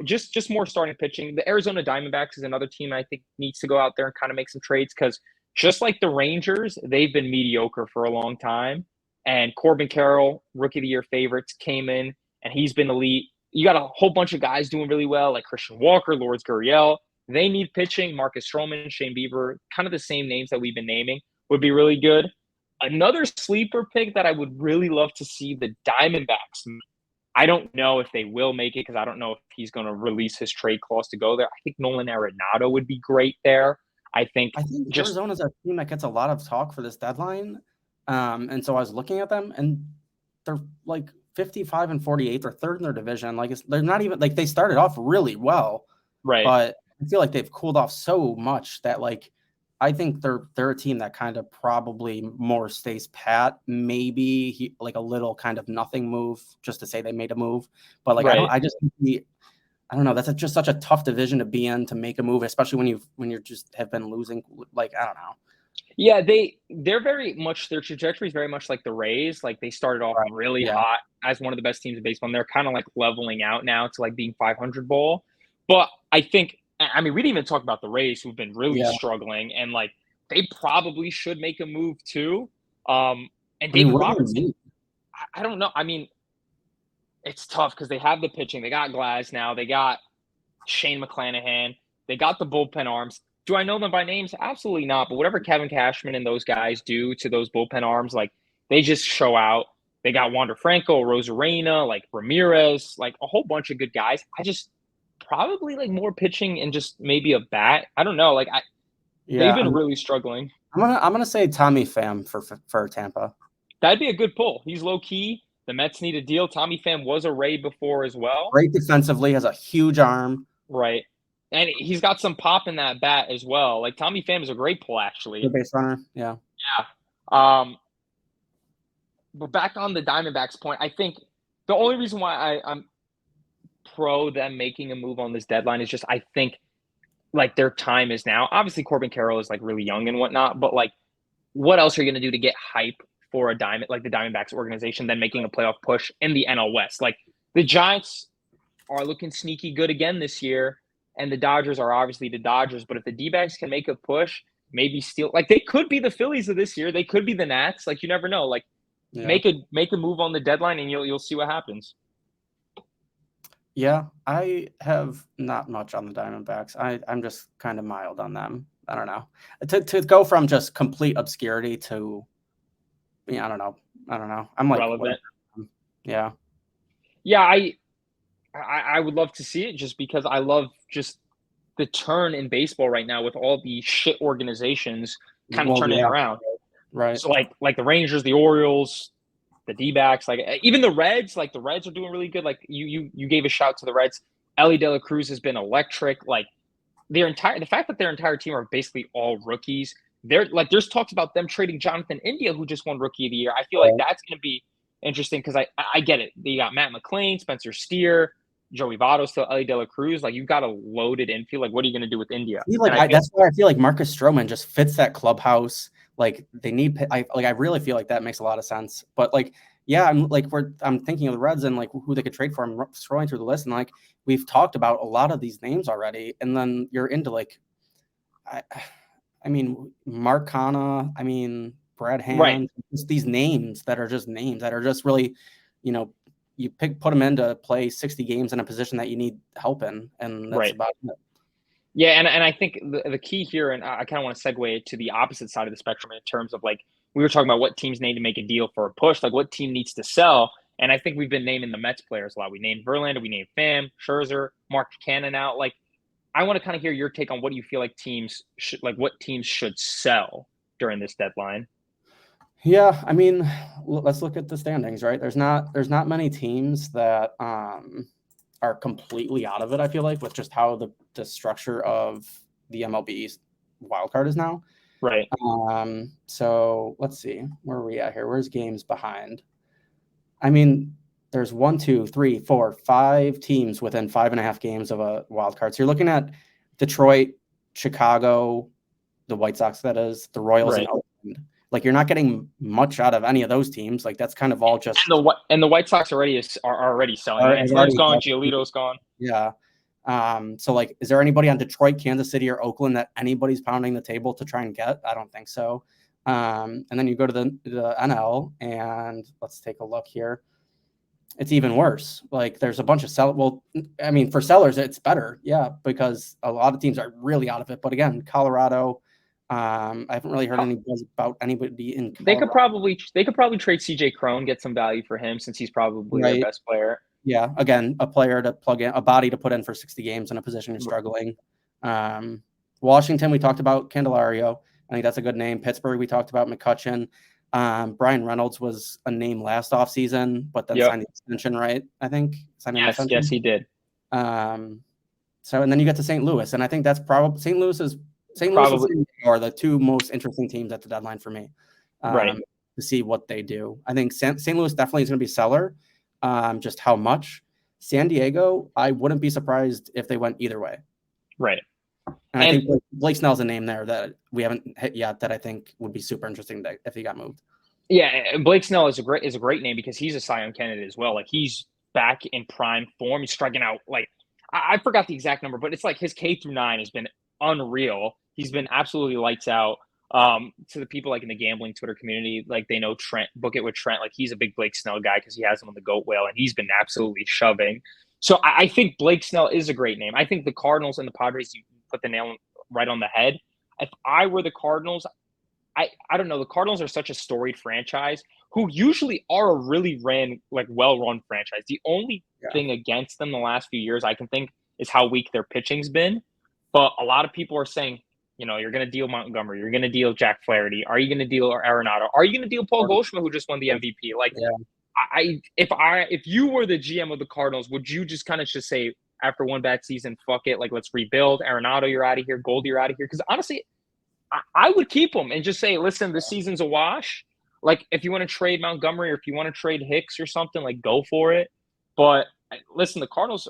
A: Just more starting pitching. The Arizona Diamondbacks is another team I think needs to go out there and kind of make some trades because just like the Rangers, they've been mediocre for a long time. And Corbin Carroll, Rookie of the Year favorites, came in and he's been elite. You got a whole bunch of guys doing really well, like Christian Walker, Lourdes Gurriel. They need pitching. Marcus Stroman, Shane Bieber, kind of the same names that we've been naming would be really good. Another sleeper pick that I would really love to see the Diamondbacks. I don't know if they will make it because I don't know if he's going to release his trade clause to go there. I think Nolan Arenado would be great there. I think
B: Arizona's a team that gets a lot of talk for this deadline. And so I was looking at them and they're like 55 and 48. They're third in their division. Like they're not even like they started off really well,
A: right?
B: But I feel like they've cooled off so much that like I think they're a team that kind of probably more stays pat. Maybe like a little kind of nothing move just to say they made a move, but like
A: right.
B: I don't know. That's just such a tough division to be in to make a move, especially when you just have been losing. Like I don't know.
A: Yeah, they're very much their trajectory is very much like the Rays. Like they started off really hot as one of the best teams in baseball, and they're kind of like leveling out now to like being 500 ball. But I think, I mean, we didn't even talk about the Rays who've been really struggling, and like they probably should make a move too. And David Robertson, I don't know. I mean, it's tough because they have the pitching. They got Glass now. They got Shane McClanahan. They got the bullpen arms. Do I know them by names? Absolutely not. But whatever Kevin Cashman and those guys do to those bullpen arms, like they just show out. They got Wander Franco, Rosarena, like Ramirez, like a whole bunch of good guys. I just probably like more pitching and just maybe a bat. I don't know. Like they've been really struggling.
B: I'm gonna say Tommy Pham for Tampa.
A: That'd be a good pull. He's low key. The Mets need a deal. Tommy Pham was a Ray before as well.
B: Great defensively, has a huge arm.
A: Right. And he's got some pop in that bat as well. Like Tommy Pham is a great pull, actually.
B: Good base runner, yeah.
A: But back on the Diamondbacks point, I think the only reason why I'm pro them making a move on this deadline is just I think like their time is now. Obviously, Corbin Carroll is like really young and whatnot, but like, what else are you going to do to get hype for the Diamondbacks organization than making a playoff push in the NL West? Like the Giants are looking sneaky good again this year. And the Dodgers are obviously the Dodgers, but if the D-backs can make a push, maybe steal, like they could be the Phillies of this year. They could be the Nats. Like you never know. Like make a move on the deadline, and you'll see what happens.
B: Yeah, I have not much on the Diamondbacks. I'm just kind of mild on them. I don't know. To go from just complete obscurity to, I don't know. I'm like
A: relevant.
B: Yeah.
A: I would love to see it just because I love just the turn in baseball right now with all the shit organizations kind of turning around.
B: Right.
A: So like the Rangers, the Orioles, the D-backs, like even the Reds, like the Reds are doing really good. Like you gave a shout to the Reds. Ellie De La Cruz has been electric. Like the fact that their entire team are basically all rookies. They're like there's talks about them trading Jonathan India, who just won Rookie of the Year. I feel like that's going to be interesting because I get it. You got Matt McClain, Spencer Steer, Joey Votto, still Ellie De La Cruz. Like you've got a loaded infield. Like what are you going to do with India?
B: That's why I feel like Marcus Stroman just fits that clubhouse. Like they need. I really feel like that makes a lot of sense. But like, yeah, I'm thinking of the Reds and like who they could trade for. I'm scrolling through the list and like we've talked about a lot of these names already. And then you're into like, I mean Mark Canha. I mean Brad Hand.
A: Right.
B: Just these names that are just names that are just really, you put them in to play 60 games in a position that you need help in, and that's about it.
A: Yeah, and I think the key here, and I kind of want to segue to the opposite side of the spectrum in terms of like we were talking about what teams need to make a deal for a push, like what team needs to sell. And I think we've been naming the Mets players a lot. We named Verlander, we named Pham, Scherzer, Mark Canha out. Like I want to kind of hear your take on what do you feel like what teams should sell during this deadline.
B: Yeah, I mean, let's look at the standings, right? There's not many teams that are completely out of it, I feel like, with just how the structure of the MLB wild card is now.
A: Right.
B: So let's see, where are we at here? Where's games behind? I mean, there's 1, 2, 3, 4, 5 teams within 5.5 games of a wild card. So you're looking at Detroit, Chicago, the White Sox, that is, the Royals,
A: Right.
B: and Oakland. Like, you're not getting much out of any of those teams. Like, that's kind of all just
A: And the White Sox are already selling. Antonio's gone, Giolito's gone.
B: Yeah. So like, is there anybody on Detroit, Kansas City, or Oakland that anybody's pounding the table to try and get? I don't think so. And then you go to the NL, and let's take a look here. It's even worse. Like, there's a bunch of Well, I mean, for sellers, it's better, yeah, because a lot of teams are really out of it. But again, Colorado, I haven't really heard any buzz about anybody in Colorado.
A: They could probably trade CJ Cron, get some value for him since he's probably their best player.
B: Yeah, again, a player to plug in, a body to put in for 60 games in a position you're struggling. Washington, we talked about Candelario. I think that's a good name. Pittsburgh, we talked about McCutchen. Brian Reynolds was a name last offseason, but then signed the extension, right? I think.
A: Yes, he did.
B: So, and then you get to St. Louis, and I think that's probably St. Louis are the two most interesting teams at the deadline for me. To see what they do. I think St. Louis definitely is going to be seller. Just how much. San Diego, I wouldn't be surprised if they went either way.
A: Right.
B: And I think Blake Snell's a name there that we haven't hit yet that I think would be super interesting if he got moved.
A: Yeah, Blake Snell is a great name because he's a Cy Young candidate as well. Like, he's back in prime form. He's striking out, like, I forgot the exact number, but it's like his K through 9 has been unreal. He's been absolutely lights out. To the people like in the gambling Twitter community, like, they know Trent, book it with Trent. Like, he's a big Blake Snell guy because he has him on the goat whale, and he's been absolutely shoving. So I think Blake Snell is a great name. I think the Cardinals and the Padres, you put the nail right on the head. If I were the Cardinals, I don't know. The Cardinals are such a storied franchise who usually are a really well-run franchise. The only thing against them the last few years I can think is how weak their pitching's been. But a lot of people are saying, you're going to deal Montgomery. You're going to deal Jack Flaherty. Are you going to deal Arenado? Are you going to deal Paul Goldschmidt, who just won the MVP? Like, if you were the GM of the Cardinals, would you just kind of just say, after one bad season, fuck it, like, let's rebuild. Arenado, you're out of here. Goldie, you're out of here. Because honestly, I would keep him and just say, listen, this season's a wash. Like, if you want to trade Montgomery or if you want to trade Hicks or something, like, go for it. But listen, the Cardinals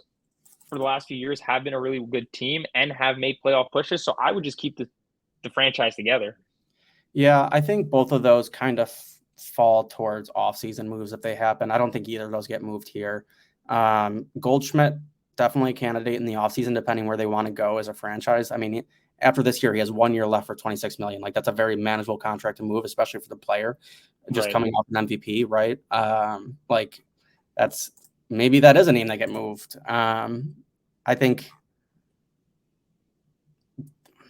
A: for the last few years have been a really good team and have made playoff pushes. So I would just keep the franchise together.
B: Yeah, I think both of those kind of fall towards offseason moves if they happen. I don't think either of those get moved here. Goldschmidt, definitely a candidate in the offseason, depending where they want to go as a franchise. I mean, after this year, he has 1 year left for $26 million. Like, that's a very manageable contract to move, especially for the player just coming off an MVP, right? Like, maybe that is a name that get moved. I think,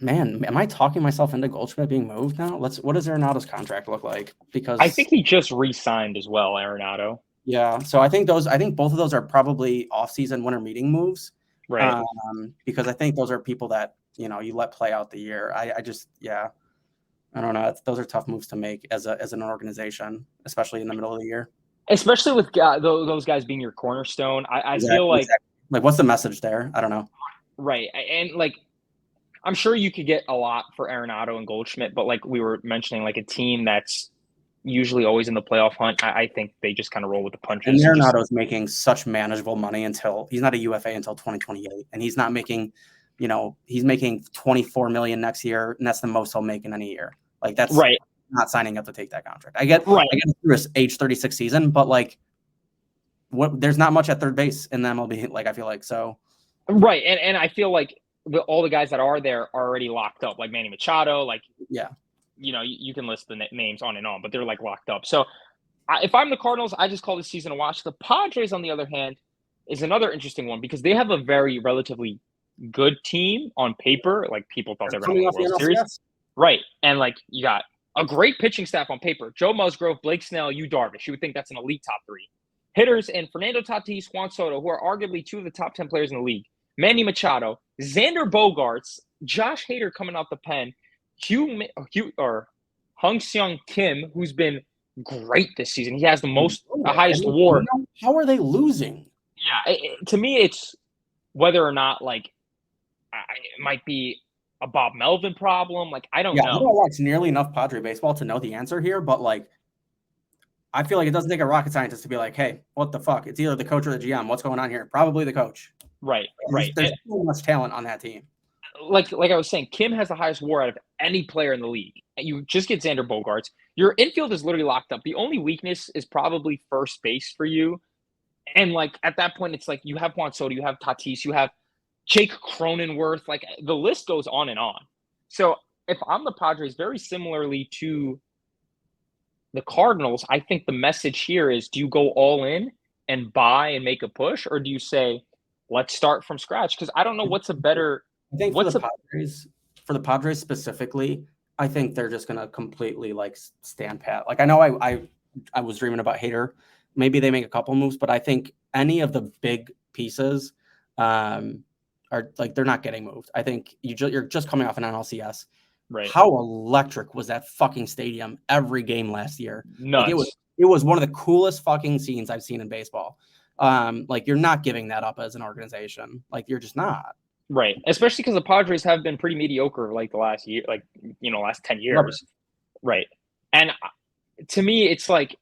B: man, am I talking myself into Goldschmidt being moved now? What does Arenado's contract look like? Because
A: I think he just re-signed as well, Arenado.
B: Yeah, so I think both of those are probably off-season winter meeting moves,
A: right?
B: Because I think those are people that you let play out the year. I don't know. Those are tough moves to make as an organization, especially in the middle of the year.
A: Especially with those guys being your cornerstone, I feel like
B: what's the message there? I don't know.
A: Right, and like, I'm sure you could get a lot for Arenado and Goldschmidt, but like we were mentioning, like a team that's usually always in the playoff hunt, I think they just kind of roll with the punches.
B: And Arenado's making such manageable money until he's not a UFA until 2028, and he's not making, he's making $24 million next year, and that's the most he'll make in any year. Like, that's
A: right.
B: Not signing up to take that contract. I get through his age 36 season, but like, there's not much at third base in the MLB. Like, I feel like so.
A: Right, and I feel like all the guys that are there are already locked up, like Manny Machado, like you can list the names on and on, but they're like locked up. So if I'm the Cardinals, I just call this season a watch. The Padres, on the other hand, is another interesting one because they have a very relatively good team on paper. Like, people thought they were going to win the World Series. Right. And like, you got a great pitching staff on paper. Joe Musgrove, Blake Snell, Yu Darvish. You would think that's an elite top 3. Hitters and Fernando Tatis, Juan Soto, who are arguably 2 of the top 10 players in the league. Manny Machado, Xander Bogaerts, Josh Hader coming out the pen, Hung Seung Kim, who's been great this season. He has the highest WAR.
B: How are they losing?
A: Yeah, to me, it's whether or not, like, it might be a Bob Melvin problem? Like, I don't
B: Yeah, I
A: know.
B: don't watch nearly enough Padre baseball to know the answer here, but like I feel like it doesn't take a rocket scientist to be like, hey, what the fuck? It's either the coach or the GM. What's going on here? Probably the coach.
A: Right,
B: There's,
A: right.
B: there's so much talent on that team.
A: Like I was saying, Kim has the highest WAR out of any player in the league. You just get Xander Bogaerts. Your infield is literally locked up. The only weakness is probably first base for you. And like at that point, it's like you have Juan Soto, you have Tatis, you have Jake Cronenworth. Like the list goes on and on. So if I'm the Padres, very similarly to the Cardinals, I think the message here is: do you go all in and buy and make a push, or do you say, let's start from scratch? Because I don't know what's a better.
B: I think
A: What's a
B: For the Padres specifically, I think they're just gonna completely like stand pat. Like I know I was dreaming about Hader. Maybe they make a couple moves, but I think any of the big pieces are like they're not getting moved. I think you're just coming off an NLCS.
A: right?
B: How electric was that fucking stadium every game last year? Like
A: Nuts.
B: it was one of the coolest fucking scenes I've seen in baseball. Like you're not giving that up as an organization. Like you're just not.
A: Right. Especially because the Padres have been pretty mediocre like the last year, like, last 10
B: Love it.
A: years. Right. And to me, it's like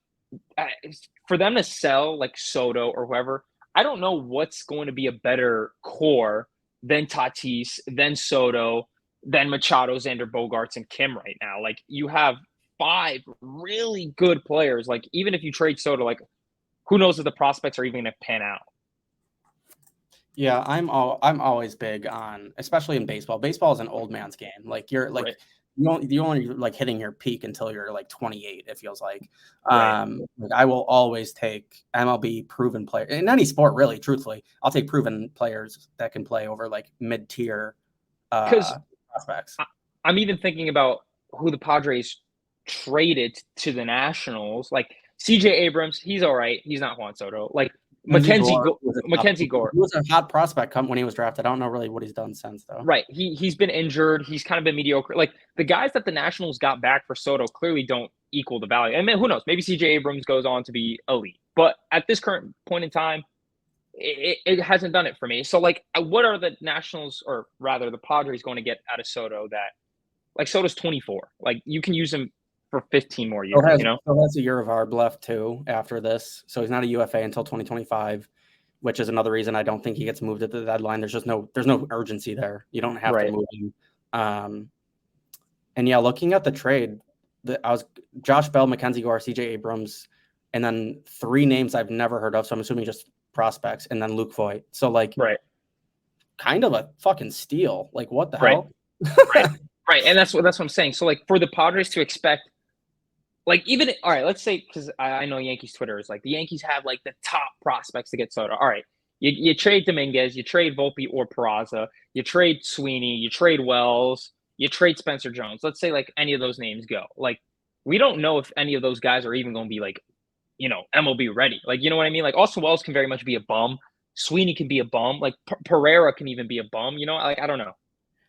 A: for them to sell like Soto or whoever, I don't know what's going to be a better core than Tatis, than Soto, than Machado, Xander Bogaerts, and Kim right now. Like you have five really good players. Like even if you trade Soto, like who knows if the prospects are even going to pan out.
B: Yeah, I'm always big on, especially in baseball. Baseball is an old man's game. Like you're like
A: Right.
B: you only like hitting your peak until you're like 28. It feels like.
A: Right.
B: Like I will always take MLB proven player in any sport. Really, truthfully, I'll take proven players that can play over like mid tier
A: Because
B: prospects.
A: I'm even thinking about who the Padres traded to the Nationals. Like CJ Abrams, he's all right. He's not Juan Soto. Like
B: Mackenzie Gore was
A: Mackenzie Gore.
B: he was a hot prospect come when he was drafted. I don't know really what he's done since though.
A: Right. He's been injured. He's kind of been mediocre. Like the guys that the Nationals got back for Soto clearly don't equal the value. And who knows? Maybe CJ Abrams goes on to be elite. But at this current point in time, it hasn't done it for me. So like what are the Nationals, or rather the Padres, going to get out of Soto? That like Soto's 24. Like you can use him for 15 more years,
B: Still has a year of arb left too after this. So he's not a UFA until 2025, which is another reason I don't think he gets moved at the deadline. There's no urgency there. You don't have to move him. And yeah, looking at the trade, I was Josh Bell, Mackenzie Gore, CJ Abrams, and then three names I've never heard of. So I'm assuming just prospects, and then Luke Voigt. So like, kind of a fucking steal. Like what the hell?
A: Right. And that's what I'm saying. So like for the Padres to expect, like even all right, let's say, because I know Yankees Twitter is like the Yankees have like the top prospects to get Soto. All right, you trade Dominguez, you trade Volpe or Peraza, you trade Sweeney, you trade Wells, you trade Spencer Jones. Let's say like any of those names go. Like we don't know if any of those guys are even going to be like, MLB ready. Like you know what I mean? Like Austin Wells can very much be a bum. Sweeney can be a bum. Like Pereira can even be a bum. Like I don't know.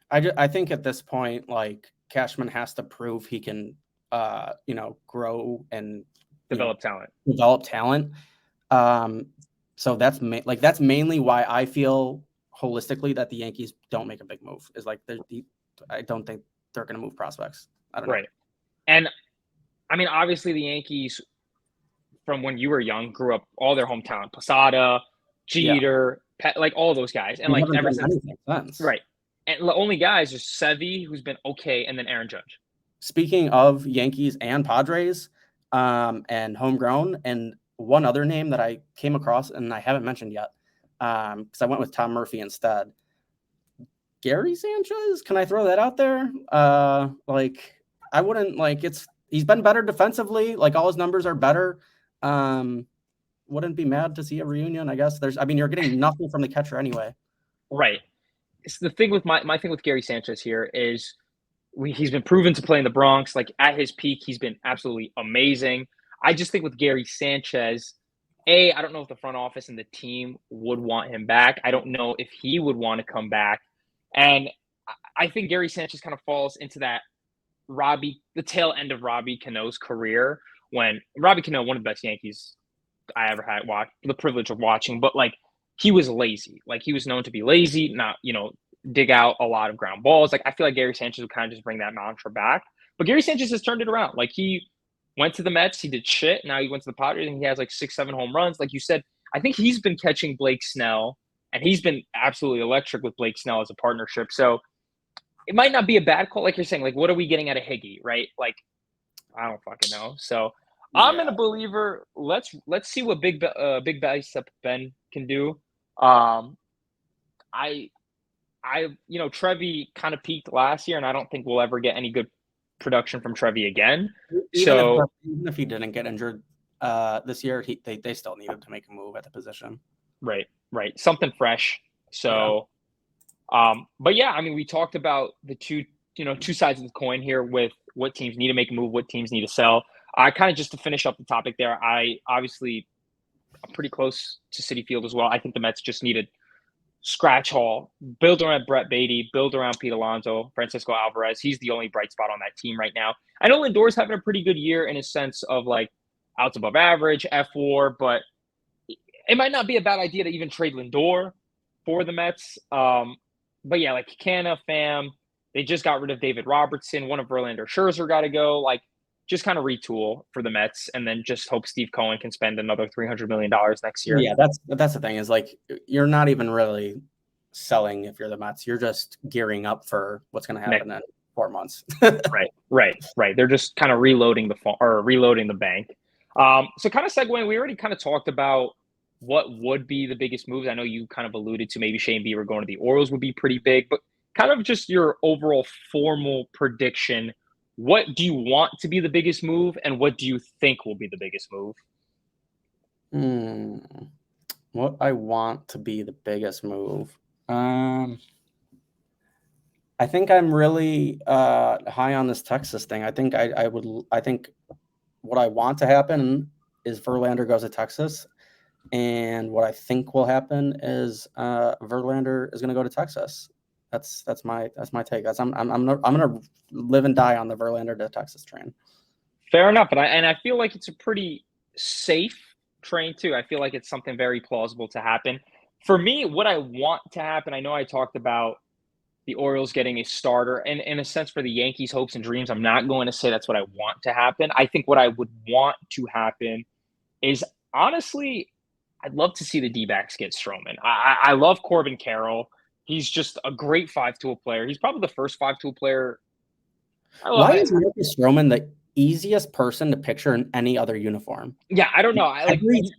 B: I think at this point, like Cashman has to prove he can grow and
A: Develop talent.
B: So that's mainly why I feel holistically that the Yankees don't make a big move. Is like I don't think they're going to move prospects. I don't know.
A: Right. And I mean, obviously the Yankees from when you were young grew up all their hometown, Posada, Jeter, like all those guys. And like ever since. Right. And the only guys are Sevy, who's been okay, and then Aaron Judge.
B: Speaking of Yankees and Padres, and homegrown, and one other name that I came across and I haven't mentioned yet, because I went with Tom Murphy instead. Gary Sanchez, can I throw that out there? Like I wouldn't like he's been better defensively. Like all his numbers are better. Wouldn't be mad to see a reunion. I guess you're getting nothing from the catcher anyway.
A: Right. It's the thing with my thing with Gary Sanchez here is he's been proven to play in the Bronx. Like at his peak, he's been absolutely amazing. I just think with Gary Sanchez, I don't know if the front office and the team would want him back. I don't know if he would want to come back. And I think Gary Sanchez kind of falls into that the tail end of Robbie Cano's career, when Robbie Cano, one of the best Yankees I ever had the privilege of watching, but like he was lazy. Like he was known to be lazy, not, dig out a lot of ground balls. Like I feel like Gary Sanchez would kind of just bring that mantra back. But Gary Sanchez has turned it around. Like he went to the Mets, he did shit. Now he went to the Padres and he has like 6, 7 home runs. Like you said, I think he's been catching Blake Snell, and he's been absolutely electric with Blake Snell as a partnership. So it might not be a bad call, like you're saying. Like, what are we getting out of Higgy, right? Like, I don't fucking know. So I'm in
B: Yeah.
A: a believer. Let's see what Big Bicep Ben can do. Um, I Trevi kind of peaked last year, and I don't think we'll ever get any good production from Trevi again.
B: Even if he didn't get injured this year, they still needed to make a move at the position.
A: Right, something fresh. So, but yeah, I mean, we talked about the two sides of the coin here with what teams need to make a move, what teams need to sell. I kind of just to finish up the topic there. I'm pretty close to Citi Field as well. I think the Mets just needed scratch haul, build around Brett Beatty, build around Pete Alonso, Francisco Alvarez. He's the only bright spot on that team right now. I know Lindor's having a pretty good year in a sense of like outs above average, F4, but it might not be a bad idea to even trade Lindor for the Mets. But yeah, like Canna, Pham, they just got rid of David Robertson. One of Verlander, Scherzer got to go. Like, just kind of retool for the Mets, and then just hope Steve Cohen can spend another $300 million next year.
B: Yeah, that's the thing is like you're not even really selling if you're the Mets. You're just gearing up for what's going to happen in 4 months.
A: Right. They're just kind of reloading the bank. So kind of segueing, we already kind of talked about what would be the biggest moves. I know you kind of alluded to maybe Shane Bieber going to the Orioles would be pretty big, but kind of just your overall formal prediction. What do you want to be the biggest move, and what do you think will be the biggest move?
B: What I want to be the biggest move. I think I'm really high on this Texas thing. I think I think what I want to happen is Verlander goes to Texas, and what I think will happen is Verlander is going to go to Texas. That's my take. I'm gonna live and die on the Verlander to Texas train.
A: Fair enough, and I feel like it's a pretty safe train too. I feel like it's something very plausible to happen. For me, what I want to happen, I know I talked about the Orioles getting a starter, and in a sense for the Yankees' hopes and dreams, I'm not going to say that's what I want to happen. I think what I would want to happen is honestly, I'd love to see the D-backs get Stroman. I love Corbin Carroll. He's just a great 5-tool player. He's probably the first 5-tool player.
B: Why is Marcus Stroman the easiest person to picture in any other uniform?
A: Yeah, I don't know.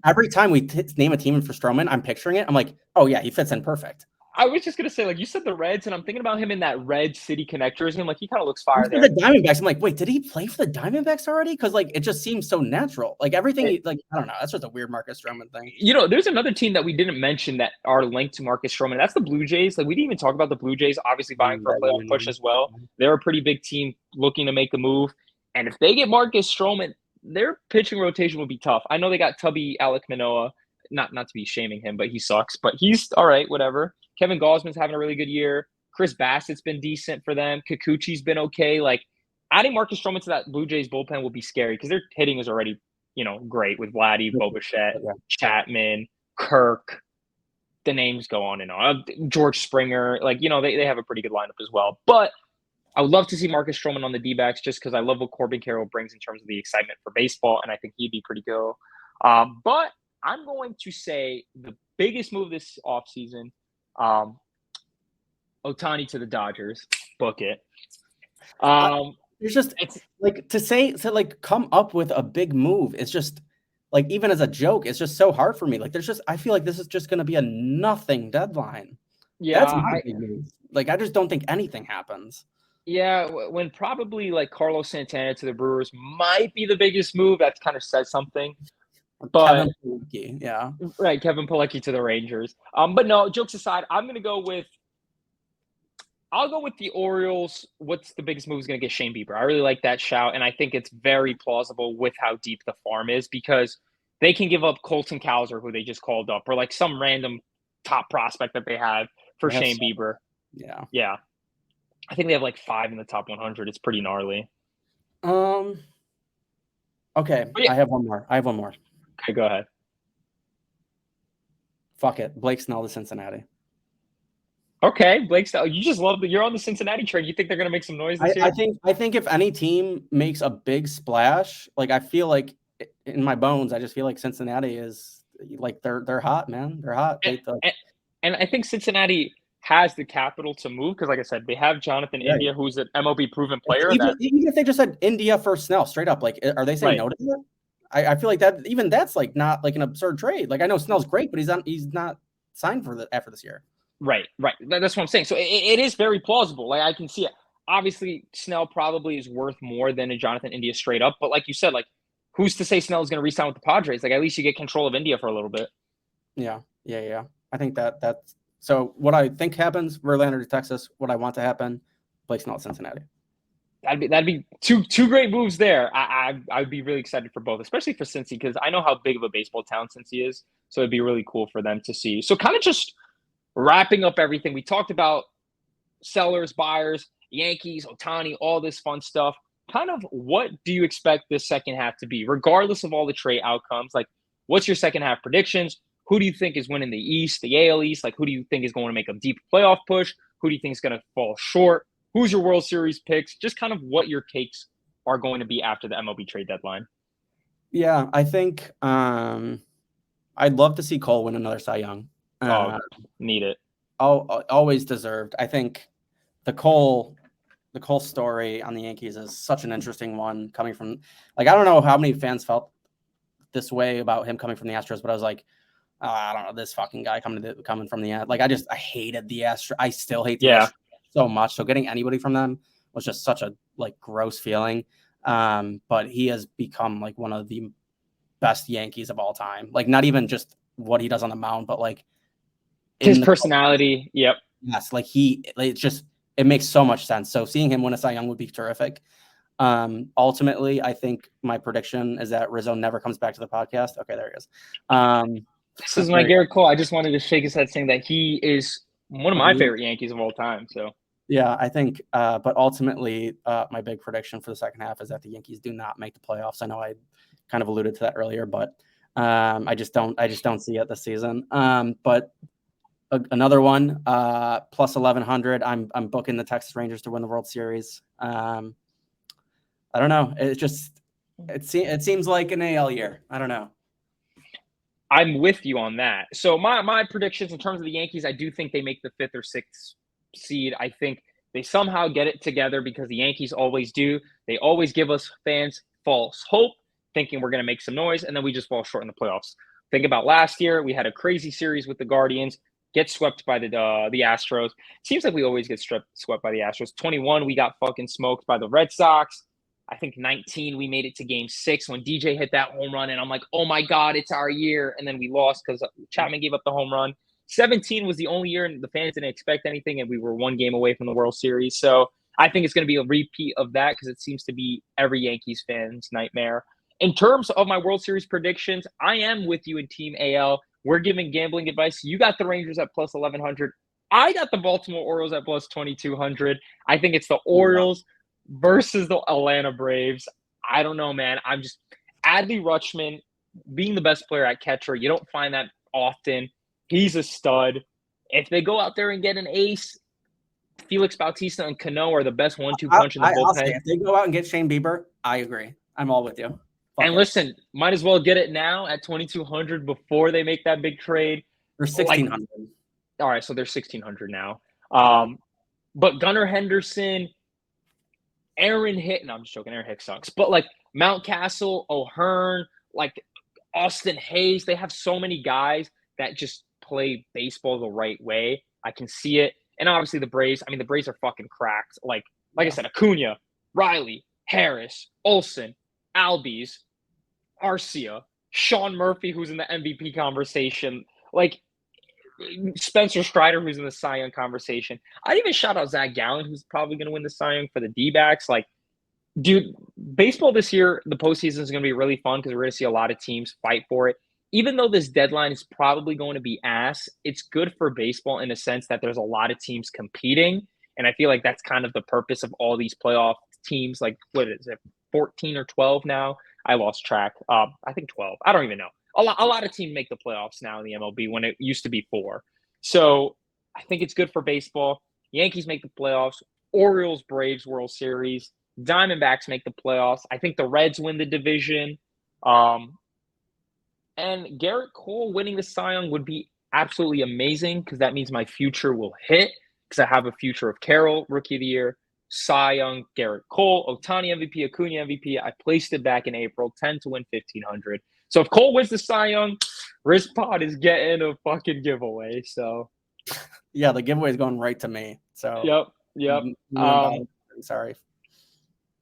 B: Every time we name a team for Stroman, I'm picturing it. I'm like, oh yeah, he fits in perfect.
A: I was just gonna say, like you said, the Reds, and I'm thinking about him in that red City Connectors, and like he kind of looks fire there.
B: The Diamondbacks, I'm like, wait, did he play for the Diamondbacks already? Because like it just seems so natural. Like everything, like I don't know, that's just a weird Marcus Stroman thing.
A: There's another team that we didn't mention that are linked to Marcus Stroman. That's the Blue Jays. Like we didn't even talk about the Blue Jays, obviously vying for a playoff push as well. They're a pretty big team looking to make a move, and if they get Marcus Stroman, their pitching rotation will be tough. I know they got Tubby Alec Manoah. Not to be shaming him, but he sucks. But he's all right, whatever. Kevin Gausman's having a really good year. Chris Bassett's been decent for them. Kikuchi's been okay. Like adding Marcus Stroman to that Blue Jays bullpen will be scary because their hitting is already, great with Vladdy, Bobichette, Chapman, Kirk. The names go on and on. George Springer, they have a pretty good lineup as well. But I would love to see Marcus Stroman on the D-backs just because I love what Corbin Carroll brings in terms of the excitement for baseball, and I think he'd be pretty good. But I'm going to say the biggest move this offseason, Ohtani to the Dodgers. Book it.
B: It's come up with a big move. It's just like even as a joke, it's just so hard for me. Like I feel like this is just going to be a nothing deadline.
A: Yeah,
B: that's my big move. Like I just don't think anything happens.
A: Yeah, when probably like Carlos Santana to the Brewers might be the biggest move. That kind of says something. But
B: Kevin Pilecki, yeah.
A: Right, Kevin Pilecki to the Rangers. But no, jokes aside, I'll go with the Orioles. What's the biggest move is going to get Shane Bieber. I really like that shout, and I think it's very plausible with how deep the farm is because they can give up Colton Cowser, who they just called up, or like some random top prospect that they have for Shane Bieber. Yeah. I think they have like 5 in the top 100. It's pretty gnarly.
B: Okay, yeah. I have one more.
A: Okay, go ahead.
B: Fuck it. Blake Snell to Cincinnati.
A: Okay, Blake Snell. You just love that you're on the Cincinnati train. You think they're gonna make some noise this year?
B: I think if any team makes a big splash, like I feel like in my bones, I just feel like Cincinnati is like they're hot, man. They're hot.
A: And, and, and I think Cincinnati has the capital to move because, like I said, they have Jonathan
B: Right.
A: India, who's an MLB proven player.
B: Even
A: That
B: even if they just said India for Snell, straight up, like are they saying
A: right,
B: no to it? I feel like that's like not like an absurd trade. Like I know Snell's great, but he's not signed for the after this year.
A: right. That's what I'm saying. So it is very plausible. Like I can see it. Obviously, Snell probably is worth more than a Jonathan India straight up. But like you said, like who's to say Snell is going to re-sign with the Padres? Like at least you get control of India for a little bit.
B: Yeah. I think that's so. What I think happens, Verlander to Texas. What I want to happen, Blake Snell to Cincinnati.
A: That'd be two great moves there. I'd be really excited for both, especially for Cincy because I know how big of a baseball town Cincy is. So it'd be really cool for them to see. So kind of just wrapping up everything we talked about: sellers, buyers, Yankees, Ohtani, all this fun stuff. Kind of what do you expect this second half to be, regardless of all the trade outcomes? Like, what's your second half predictions? Who do you think is winning the East, the AL East? Like, who do you think is going to make a deep playoff push? Who do you think is going to fall short? Who's your World Series picks? Just kind of what your takes are going to be after the MLB trade deadline.
B: Yeah, I think I'd love to see Cole win another Cy Young.
A: Oh, need it.
B: Always deserved. I think the Cole story on the Yankees is such an interesting one coming from like I don't know how many fans felt this way about him coming from the Astros, but I was like, I don't know, this fucking guy coming from the like I hated the Astros. I still hate the Astros so much. So getting anybody from them was just such a like gross feeling. But he has become like one of the best Yankees of all time. Like not even just what he does on the mound, but like
A: his personality. Yep.
B: Yes, like it makes so much sense. So seeing him win a Cy Young would be terrific. Ultimately, I think my prediction is that Rizzo never comes back to the podcast. Okay, there he is.
A: This is my Garrett Cole. I just wanted to shake his head saying that he is one of my favorite Yankees of all time. So
B: yeah, I think, but ultimately, my big prediction for the second half is that the Yankees do not make the playoffs. I know I kind of alluded to that earlier, but I just don't see it this season. But another one, plus 1100. I'm booking the Texas Rangers to win the World Series. I don't know. It seems like an AL year. I don't know.
A: I'm with you on that. So my predictions in terms of the Yankees, I do think they make the 5th or 6th seed. I think they somehow get it together because the Yankees always do. They always give us fans false hope, thinking we're going to make some noise, and then we just fall short in the playoffs. Think about last year. We had a crazy series with the Guardians, get swept by the Astros. Seems like we always get swept by the Astros. 21, we got fucking smoked by the Red Sox. I think 19, we made it to game 6 when DJ hit that home run. And I'm like, oh my God, it's our year. And then we lost because Chapman gave up the home run. 17 was the only year and the fans didn't expect anything. And we were one game away from the World Series. So I think it's going to be a repeat of that because it seems to be every Yankees fan's nightmare. In terms of my World Series predictions, I am with you in Team AL. We're giving gambling advice. You got the Rangers at plus 1100. I got the Baltimore Orioles at plus 2200. I think it's the Orioles versus the Atlanta Braves. I don't know, man. I'm just Adley Rutschman being the best player at catcher. You don't find that often. He's a stud. If they go out there and get an ace, Felix Bautista and Cano are the best 1-2 punch in the bullpen.
B: If they go out and get Shane Bieber, I agree. I'm all with you.
A: And listen, might as well get it now at 2,200 before they make that big trade.
B: Or 1,600.
A: All right, so they're 1,600 now. But Gunnar Henderson, Aaron Hicks, no, I'm just joking. Aaron Hicks sucks. But like Mountcastle, O'Hearn, like Austin Hayes, they have so many guys that just play baseball the right way. I can see it. And obviously the Braves, the Braves are fucking cracked. Like I said, Acuna, Riley, Harris, Olsen, Albies, Arcia, Sean Murphy, who's in the MVP conversation, like Spencer Strider, who's in the Cy Young conversation. I'd even shout out Zach Gallen, who's probably going to win the Cy Young for the D-backs. Like, dude, baseball this year, the postseason is going to be really fun because we're going to see a lot of teams fight for it. Even though this deadline is probably going to be ass, it's good for baseball in a sense that there's a lot of teams competing. And I feel like that's kind of the purpose of all these playoff teams. Like, what is it, 14 or 12 now? I lost track. I think 12. I don't even know. A lot of teams make the playoffs now in the MLB when it used to be 4. So I think it's good for baseball. Yankees make the playoffs. Orioles, Braves, World Series. Diamondbacks make the playoffs. I think the Reds win the division. Um, and Garrett Cole winning the Cy Young would be absolutely amazing because that means my future will hit because I have a future of Carroll, Rookie of the Year, Cy Young, Garrett Cole, Ohtani MVP, Acuna MVP. I placed it back in April, 10 to win 1,500. So if Cole wins the Cy Young, RizPod is getting a fucking giveaway. So,
B: Yeah, the giveaway is going right to me. So,
A: yep.
B: Sorry.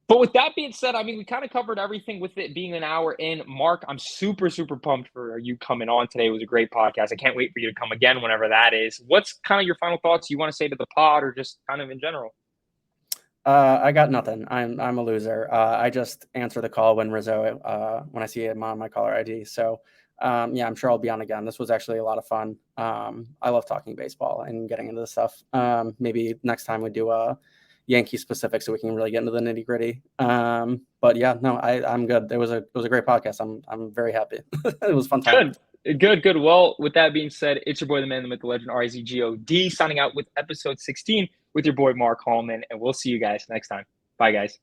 A: But with that being said, I mean, we kind of covered everything with it being an hour in. Mark, I'm super, super pumped for you coming on today. It was a great podcast. I can't wait for you to come again whenever that is. What's kind of your final thoughts you want to say to the pod or just kind of in general?
B: I got nothing. I'm a loser. I just answer the call when when I see him on my caller ID. So yeah, I'm sure I'll be on again. This was actually a lot of fun. I love talking baseball and getting into this stuff. Maybe next time we do a Yankee specific so we can really get into the nitty gritty. But yeah, no, I'm good. It was a great podcast. I'm very happy. It was a fun time.
A: Good. Well, with that being said, it's your boy, the man, the myth, the legend, RizGod, signing out with episode 16 with your boy, Mark Hallman. And we'll see you guys next time. Bye, guys.